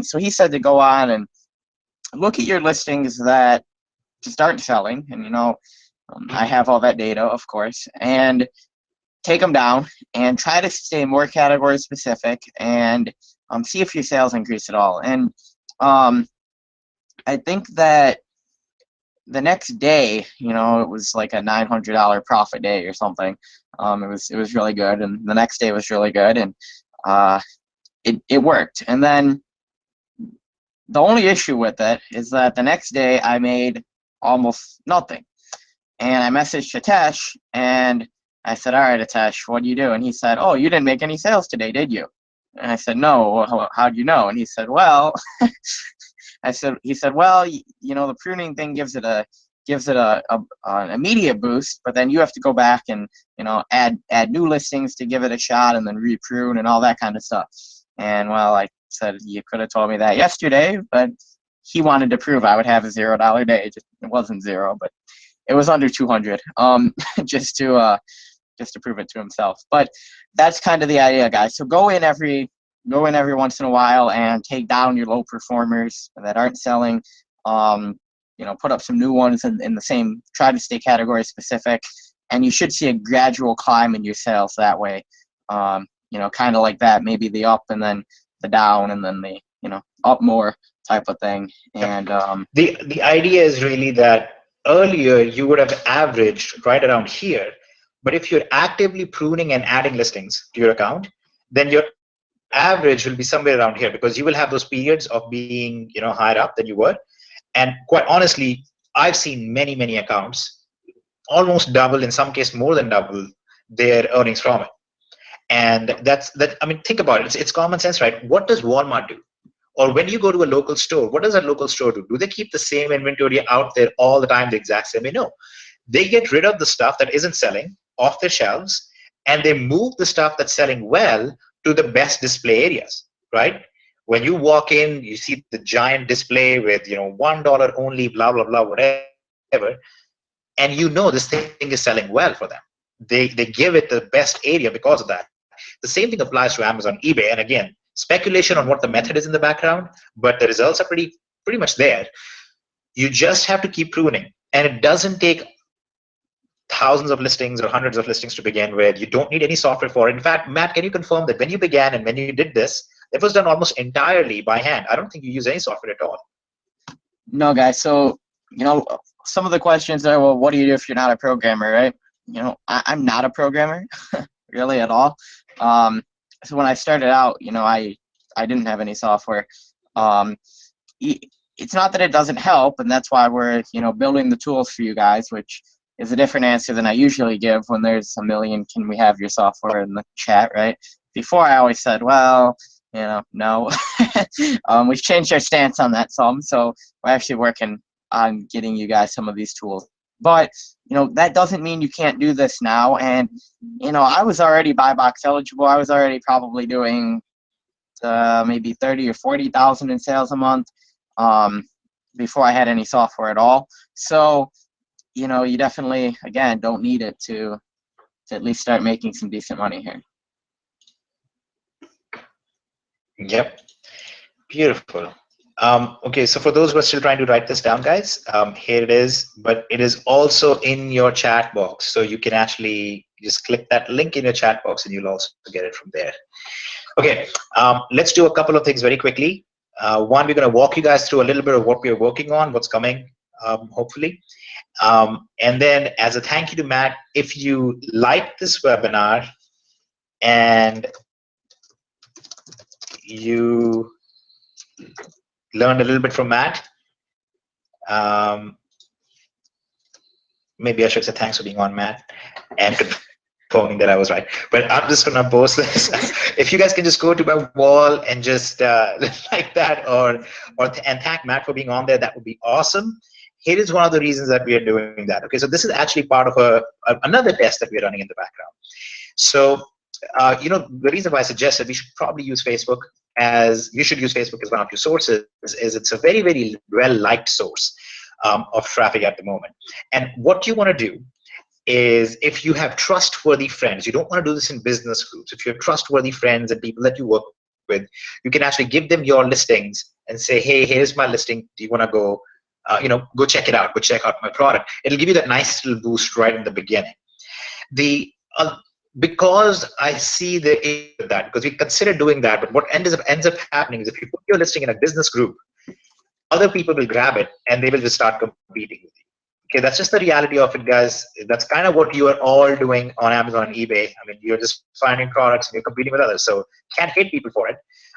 So he said to go on and look at your listings that just aren't selling, and I have all that data, of course, and take them down and try to stay more category specific and see if your sales increase at all. And I think that the next day, it was like a $900 profit day or something. It was really good, and the next day was really good, and it worked. And then the only issue with it is that the next day I made almost nothing. And I messaged Hitesh and I said, all right, Hitesh, what do you do? And he said, oh, you didn't make any sales today, did you? And I said, no. How'd you know? And he said, well, he said, well, the pruning thing gives it an immediate boost, but then you have to go back and add new listings to give it a shot, and then reprune and all that kind of stuff. And well, I said, you could have told me that yesterday, but he wanted to prove I would have a $0 day. It wasn't zero, but it was under 200. Just to prove it to himself. But that's kind of the idea, guys. So go in every once in a while and take down your low performers that aren't selling. Put up some new ones in the same. Try to stay category specific, and you should see a gradual climb in your sales that way. Kind of like that. Maybe the up and then the down and then the up more type of thing. And the idea is really that earlier you would have averaged right around here, but if you're actively pruning and adding listings to your account, then your average will be somewhere around here, because you will have those periods of being higher up than you were. And quite honestly, I've seen many accounts almost double, in some case more than double, their earnings from it. And I mean, think about it. It's common sense, right? What does Walmart do? Or when you go to a local store, what does that local store do? Do they keep the same inventory out there all the time, the exact same way? No. They get rid of the stuff that isn't selling off their shelves, and they move the stuff that's selling well to the best display areas, right? When you walk in, you see the giant display with $1 only, blah blah blah, whatever, and this thing is selling well for them. They give it the best area because of that. The same thing applies to Amazon, eBay, and again, speculation on what the method is in the background, but the results are pretty much there. You just have to keep pruning, and it doesn't take thousands of listings or hundreds of listings to begin with. You don't need any software for it. In fact, Matt, can you confirm that when you began and when you did this, it was done almost entirely by hand? I don't think you use any software at all. No, guys. So some of the questions are, well, what do you do if you're not a programmer, right? I'm not a programmer really at all. So when I started out, I didn't have any software. It's not that it doesn't help, and that's why we're building the tools for you guys, which is a different answer than I usually give when there's a million "can we have your software" in the chat, right? Before I always said, well, no. We've changed our stance on that some, so we're actually working on getting you guys some of these tools. But that doesn't mean you can't do this now. And I was already buy box eligible. I was already probably doing maybe 30 or 40,000 in sales a month before I had any software at all. So you definitely, again, don't need it to at least start making some decent money here. Yep, beautiful. Okay, so for those who are still trying to write this down, guys, here it is, but it is also in your chat box. So you can actually just click that link in your chat box and you'll also get it from there. Okay, let's do a couple of things very quickly. One, we're going to walk you guys through a little bit of what we're working on, what's coming, hopefully. And then as a thank you to Matt, if you like this webinar and you learned a little bit from Matt, maybe I should say thanks for being on, Matt, and confirming that I was right. But I'm just gonna post this. If you guys can just go to my wall and just like that, and thank Matt for being on there, that would be awesome. Here is one of the reasons that we are doing that. Okay, so this is actually part of another test that we're running in the background. So the reason why I suggested we should probably use Facebook you should use Facebook as one of your sources is it's a very, very well-liked source of traffic at the moment. And what you want to do is if you have trustworthy friends, you don't want to do this in business groups. If you have trustworthy friends and people that you work with, you can actually give them your listings and say, hey, here's my listing. Do you want to go, go check it out, go check out my product. It'll give you that nice little boost right in the beginning. Because I see that, because we consider doing that, but what ends up happening is if you put your listing in a business group, other people will grab it and they will just start competing with you. Okay, that's just the reality of it, guys. That's kind of what you are all doing on Amazon and eBay. I mean, you're just finding products and you're competing with others. So can't hate people for it,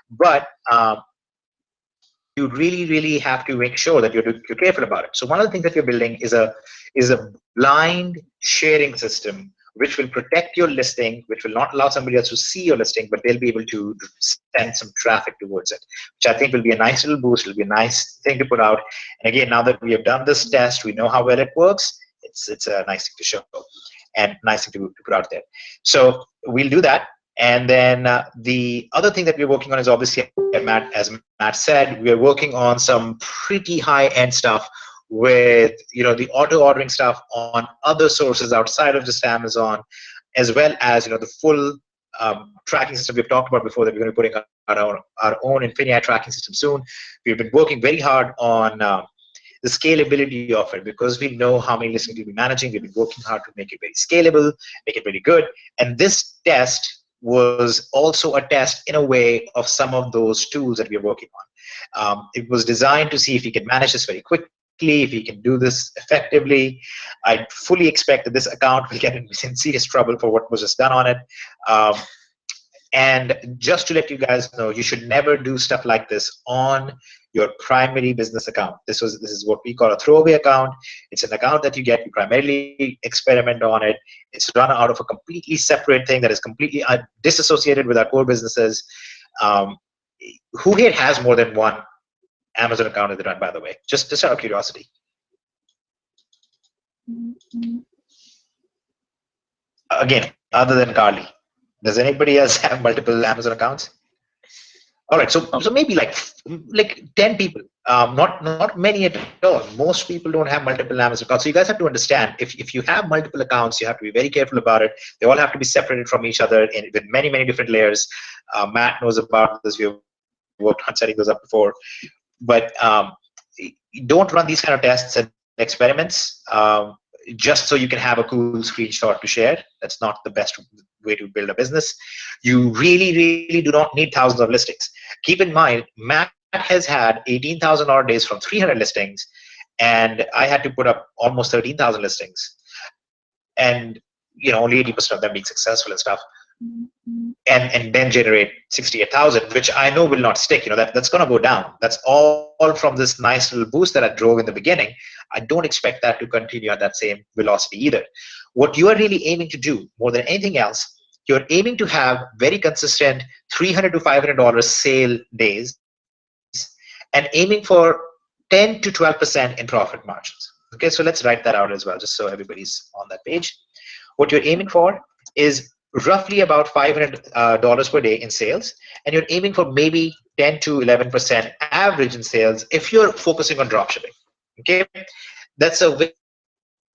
but you really, really have to make sure that you're careful about it. So one of the things that you're building is a blind sharing system, which will protect your listing, which will not allow somebody else to see your listing, but they'll be able to send some traffic towards it, which I think will be a nice little boost. It'll be a nice thing to put out. And again, now that we have done this test, we know how well it works. It's a nice thing to show and nice thing to put out there. So we'll do that. And then the other thing that we're working on is obviously, as Matt said, we're working on some pretty high-end stuff with the auto ordering stuff on other sources outside of just Amazon, as well as the full tracking system we've talked about before that we're going to be putting out our own INFINii tracking system soon. We've been working very hard on the scalability of it because we know how many listings we'll be managing. We've been working hard to make it very scalable, make it very good. And this test was also a test in a way of some of those tools that we are working on. It was designed to see if we can manage this very quickly, if we can do this effectively. I fully expect that this account will get in serious trouble for what was just done on it. And just to let you guys know, you should never do stuff like this on your primary business account. This is what we call a throwaway account. It's an account that you get, you primarily experiment on it. It's run out of a completely separate thing that is completely disassociated with our core businesses. Who here has more than one Amazon account that they run, by the way? Just out of curiosity. Again, other than Carly, does anybody else have multiple Amazon accounts? All right, so maybe like 10 people, not many at all. Most people don't have multiple Amazon accounts. So you guys have to understand, if you have multiple accounts, you have to be very careful about it. They all have to be separated from each other with many, many different layers. Matt knows about this. We've worked on setting those up before. But don't run these kind of tests and experiments just so you can have a cool screenshot to share. That's not the best way to build a business. You really, really do not need thousands of listings. Keep in mind, Matt has had 18,000 odd days from 300 listings, and I had to put up almost 13,000 listings, and only 80% of them being successful and stuff. And then generate 68,000, which I know will not stick. That's going to go down. That's all from this nice little boost that I drove in the beginning. I don't expect that to continue at that same velocity either. What you are really aiming to do more than anything else, you're aiming to have very consistent $300 to $500 sale days and aiming for 10 to 12% in profit margins. Okay, so let's write that out as well, just so everybody's on that page. What you're aiming for is roughly about $500 per day in sales, and you're aiming for maybe 10 to 11% average in sales if you're focusing on dropshipping. Okay, that's a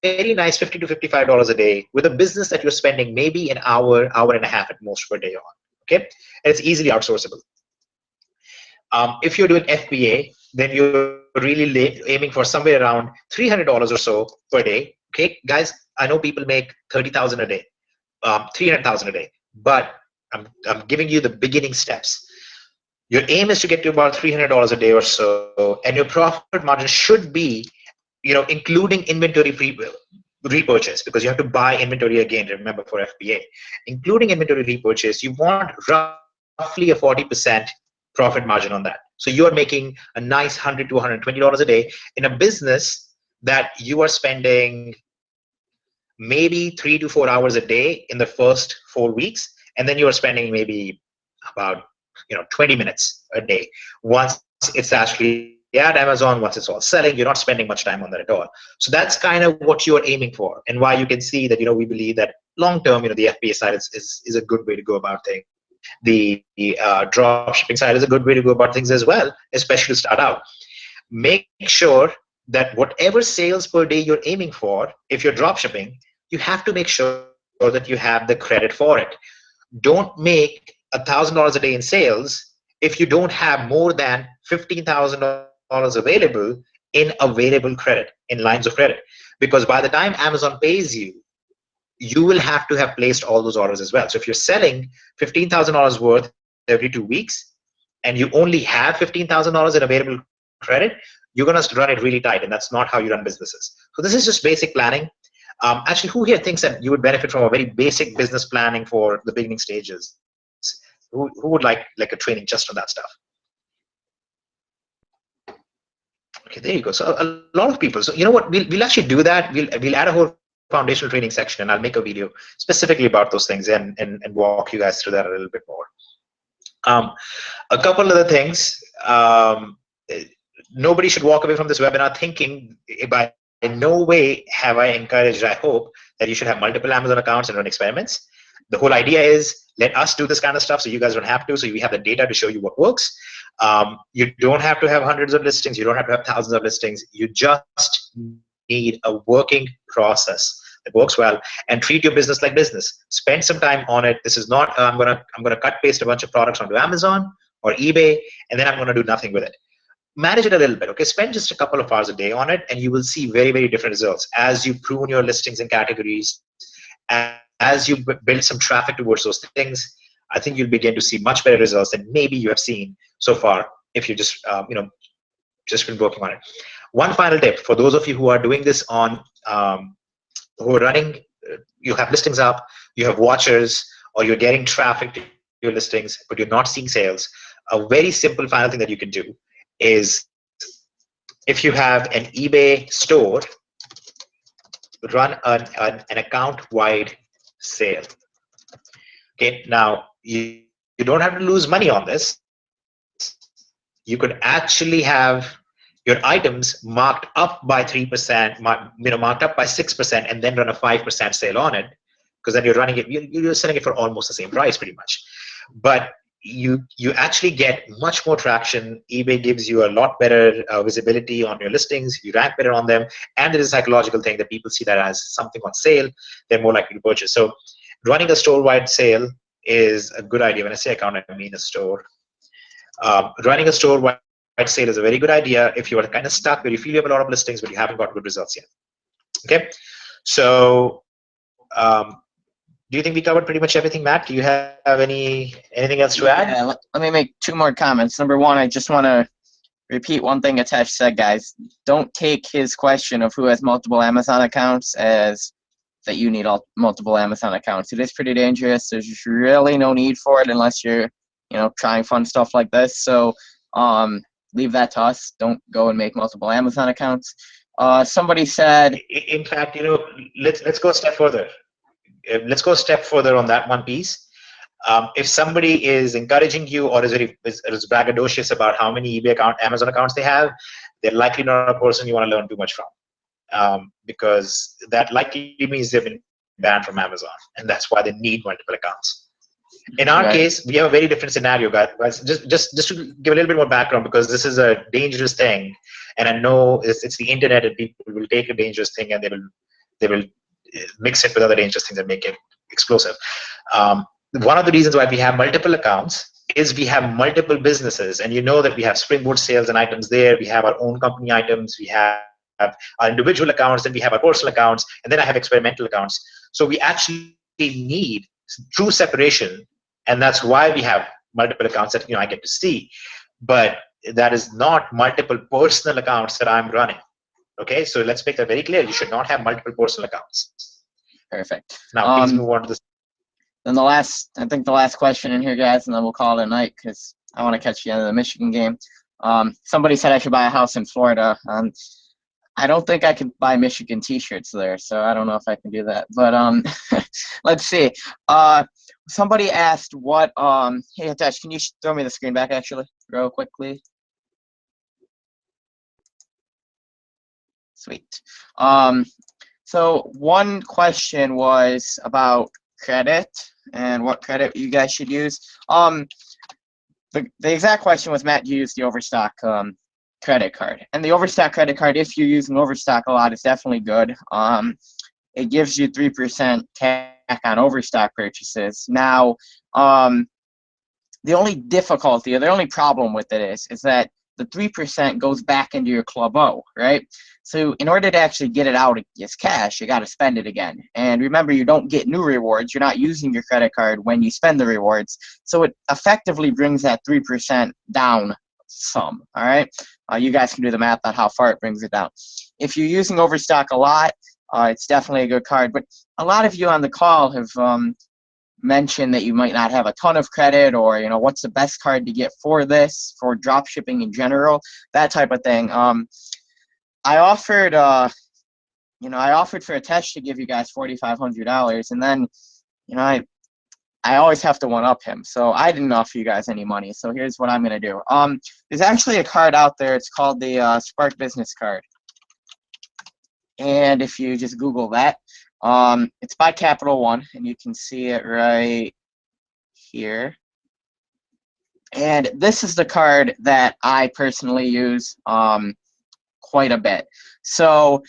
very nice $50 to $55 a day with a business that you're spending maybe an hour, hour and a half at most per day on. Okay, and it's easily outsourceable. If you're doing FBA, then you're really aiming for somewhere around $300 or so per day. Okay, guys, I know people make $30,000 a day. 300,000 a day, but I'm giving you the beginning steps. Your aim is to get to about $300 a day or so, and your profit margin should be, including inventory repurchase, because you have to buy inventory again. Remember, for FBA, including inventory repurchase, you want roughly a 40% profit margin on that. So you are making a nice $100 to $120 a day in a business that you are spending maybe 3 to 4 hours a day in the first 4 weeks, and then you're spending maybe about 20 minutes a day once it's actually at Amazon, once it's all selling, you're not spending much time on that at all. So that's kind of what you're aiming for, and why you can see that we believe that long term, the FBA side is a good way to go about things. The drop shipping side is a good way to go about things as well, especially to start out. Make sure that whatever sales per day you're aiming for, if you're drop shipping, you have to make sure that you have the credit for it. Don't make $1,000 a day in sales if you don't have more than $15,000 available in available credit, in lines of credit. Because by the time Amazon pays you, you will have to have placed all those orders as well. So if you're selling $15,000 worth every 2 weeks and you only have $15,000 in available credit, you're going to run it really tight, and that's not how you run businesses. So this is just basic planning. Actually, who here thinks that you would benefit from a very basic business planning for the beginning stages? Who would like a training just on that stuff? Okay, there you go. So a lot of people. So you know what? We'll actually do that. We'll add a whole foundational training section, and I'll make a video specifically about those things and walk you guys through that a little bit more. A couple other things. Nobody should walk away from this webinar thinking, by in no way have I encouraged, I hope, that you should have multiple Amazon accounts and run experiments. The whole idea is, let us do this kind of stuff so you guys don't have to, so we have the data to show you what works. You don't have to have hundreds of listings. You don't have to have thousands of listings. You just need a working process that works well, and treat your business like business. Spend some time on it. This is not I'm gonna cut paste a bunch of products onto Amazon or eBay, and then I'm gonna do nothing with it. Manage it a little bit, okay? Spend just a couple of hours a day on it, and you will see very, very different results as you prune your listings and categories. As you build some traffic towards those things, I think you'll begin to see much better results than maybe you have seen so far if you just just been working on it. One final tip for those of you who are doing this on who are running, you have listings up, you have watchers, or you're getting traffic to your listings, but you're not seeing sales. A very simple final thing that you can do is, if you have an eBay store, run an account-wide sale. Okay, now you don't have to lose money on this. You could actually have your items marked up by 3%, marked up by 6%, and then run a 5% sale on it, because then you're running it, you're selling it for almost the same price, pretty much. But you actually get much more traction. eBay gives you a lot better visibility on your listings. You rank better on them, and there is a psychological thing that people see that as something on sale, they're more likely to purchase. So running a store-wide sale is a good idea. When I say account, I mean a store. Running a store-wide sale is a very good idea if you are kind of stuck where you feel you have a lot of listings but you haven't got good results yet. Okay, so do you think we covered pretty much everything, Matt? Do you have anything else to add? Yeah, let me make 2 more comments. Number 1, I just want to repeat one thing Atesh said, guys. Don't take his question of who has multiple Amazon accounts as that you need multiple Amazon accounts. It is pretty dangerous. There's really no need for it unless you're, trying fun stuff like this. So leave that to us. Don't go and make multiple Amazon accounts. Somebody said, in fact, let's go a step further. Let's go a step further on that one piece. If somebody is encouraging you or is braggadocious about how many Amazon accounts they have, they're likely not a person you want to learn too much from, because that likely means they've been banned from Amazon, and that's why they need multiple accounts. In our case, we have a very different scenario, guys. Just to give a little bit more background, because this is a dangerous thing, and I know it's the internet, and people will take a dangerous thing and they will mix it with other dangerous things and make it explosive. One of the reasons why we have multiple accounts is we have multiple businesses, and you know that we have Springboard sales and items there. We have our own company items. We have our individual accounts, then we have our personal accounts, and then I have experimental accounts. So we actually need true separation, and that's why we have multiple accounts that I get to see. But that is not multiple personal accounts that I'm running. Okay, so let's make that very clear. You should not have multiple personal accounts. Perfect. Now, please move on to this. Then I think the last question in here, guys, and then we'll call it a night because I want to catch the end of the Michigan game. Somebody said I should buy a house in Florida. I don't think I can buy Michigan T-shirts there, so I don't know if I can do that. But let's see. Somebody asked what. Hey, Hitesh, can you throw me the screen back actually, real quickly? Sweet. So one question was about credit and what credit you guys should use. The exact question was, Matt, do you use the Overstock credit card? And the Overstock credit card, if you're using Overstock a lot, is definitely good. It gives you 3% cash on Overstock purchases. Now, the only difficulty or the only problem with it is that the 3% goes back into your Club O, right? So in order to actually get it out as cash, you got to spend it again. And remember, you don't get new rewards. You're not using your credit card when you spend the rewards. So it effectively brings that 3% down some, all right? You guys can do the math on how far it brings it down. If you're using Overstock a lot, it's definitely a good card. But a lot of you on the call have mentioned that you might not have a ton of credit, or what's the best card to get for this, for drop shipping in general, that type of thing. I offered I offered for a test to give you guys $4,500, and then I always have to one up him, so I didn't offer you guys any money. So here's what I'm gonna do. There's actually a card out there. It's called the Spark Business Card, and if you just Google that, it's by Capital One, and you can see it right here. And this is the card that I personally use quite a bit. So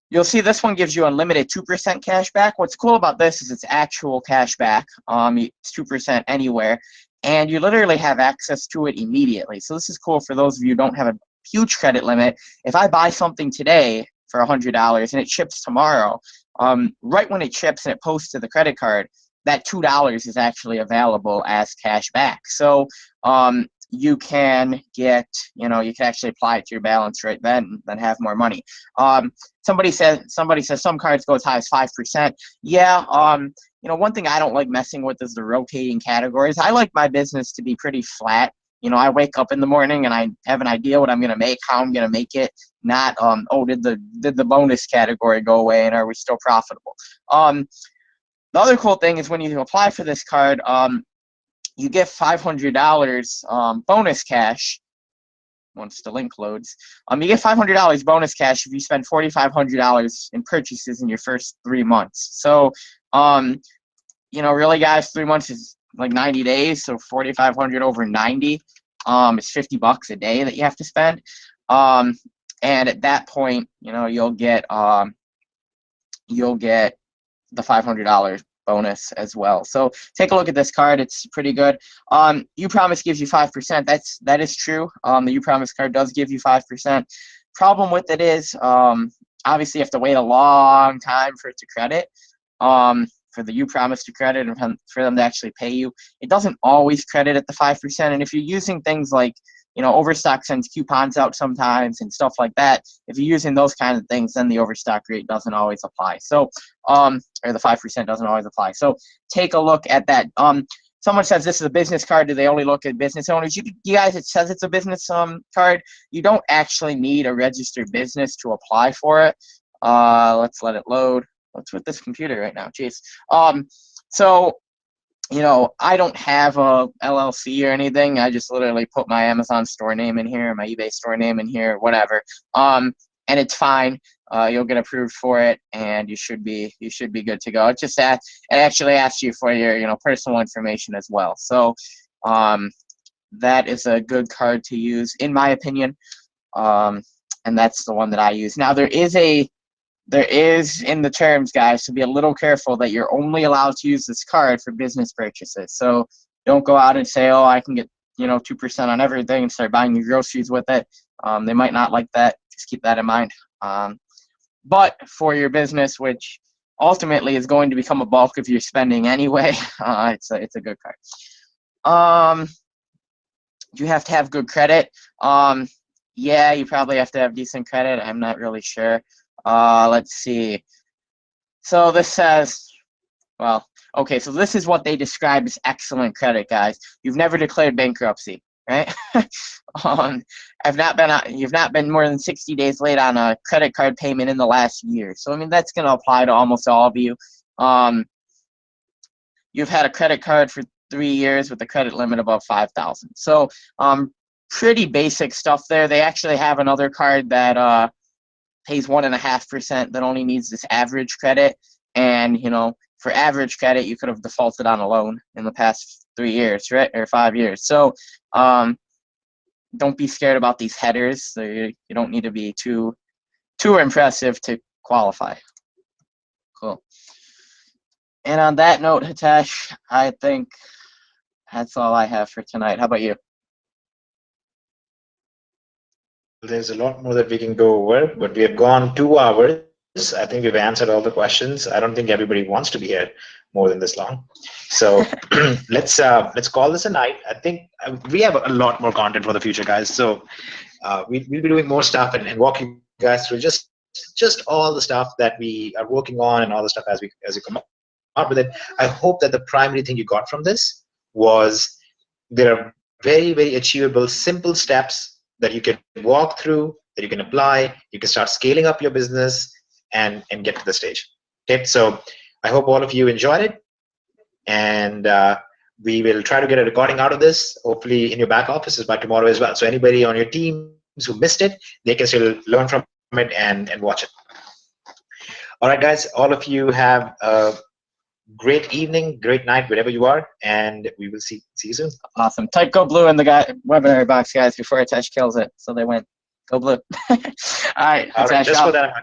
you'll see this one gives you unlimited 2% cash back. What's cool about this is it's actual cash back. It's 2% anywhere, and you literally have access to it immediately. So this is cool for those of you who don't have a huge credit limit. If I buy something today for $100 and it ships tomorrow, right when it ships and it posts to the credit card, that $2 is actually available as cash back. So you can get, you can actually apply it to your balance right then and then have more money. Somebody says some cards go as high as 5%. Yeah, one thing I don't like messing with is the rotating categories. I like my business to be pretty flat. I wake up in the morning and I have an idea what I'm going to make, how I'm going to make it, not, did the bonus category go away and are we still profitable? The other cool thing is when you apply for this card, you get $500 bonus cash once the link loads. You get $500 bonus cash if you spend $4,500 in purchases in your first 3 months. So, really, guys, 3 months is like 90 days, so 4,500 over 90 is $50 a day that you have to spend. And at that point, you'll get the $500 bonus as well. So take a look at this card. It's pretty good. uPromise gives you 5%. That is true. The uPromise card does give you 5%. Problem with it is, obviously you have to wait a long time for it to credit. For the uPromise to credit and for them to actually pay you. It doesn't always credit at the 5%. And if you're using things like, Overstock sends coupons out sometimes and stuff like that, if you're using those kind of things, then the Overstock rate doesn't always apply. So, or the 5% doesn't always apply. So take a look at that. Someone says this is a business card. Do they only look at business owners? You guys, it says it's a business card. You don't actually need a registered business to apply for it. Let's let it load. What's with this computer right now? Jeez. So, I don't have a LLC or anything. I just literally put my Amazon store name in here, my eBay store name in here, whatever. And it's fine. You'll get approved for it, and you should be good to go. It actually asks you for your personal information as well. So, that is a good card to use, in my opinion. And that's the one that I use. Now there is in the terms, guys, to be a little careful that you're only allowed to use this card for business purchases. So don't go out and say, oh, I can get 2% on everything and start buying your groceries with it. They might not like that. Just keep that in mind. But for your business, which ultimately is going to become a bulk of your spending anyway, it's a good card. You have to have good credit. Yeah, you probably have to have decent credit. I'm not really sure. Let's see. So this says, well, okay, so this is what they describe as excellent credit, guys. You've never declared bankruptcy, right? You've not been more than 60 days late on a credit card payment in the last year. So, I mean, that's going to apply to almost all of you. You've had a credit card for 3 years with a credit limit above $5,000. So, pretty basic stuff there. They actually have another card that pays 1.5% that only needs this average credit. And, you know, for average credit, you could have defaulted on a loan in the past 3 years, right? Or 5 years. So don't be scared about these headers. So you don't need to be too impressive to qualify. Cool. And on that note, Hitesh, I think that's all I have for tonight. How about you? There's a lot more that we can go over, but we have gone 2 hours. I think we've answered all the questions. I don't think everybody wants to be here more than this long. So let's call this a night. I think we have a lot more content for the future, guys. So we'll be doing more stuff and walking you guys through just all the stuff that we are working on and all the stuff as we come up with it. I hope that the primary thing you got from this was there are very, very achievable, simple steps that you can walk through, that you can apply. You can start scaling up your business and get to the stage. Okay, so I hope all of you enjoyed it, and we will try to get a recording out of this, hopefully in your back offices by tomorrow as well. So anybody on your teams who missed it, they can still learn from it and watch it. All right, guys, all of you have a great evening, great night, wherever you are, and we will see you soon. Awesome. Type "Go Blue" in the webinar box, guys, before Hitesh kills it. So they went "Go Blue." All right, All right, just for that.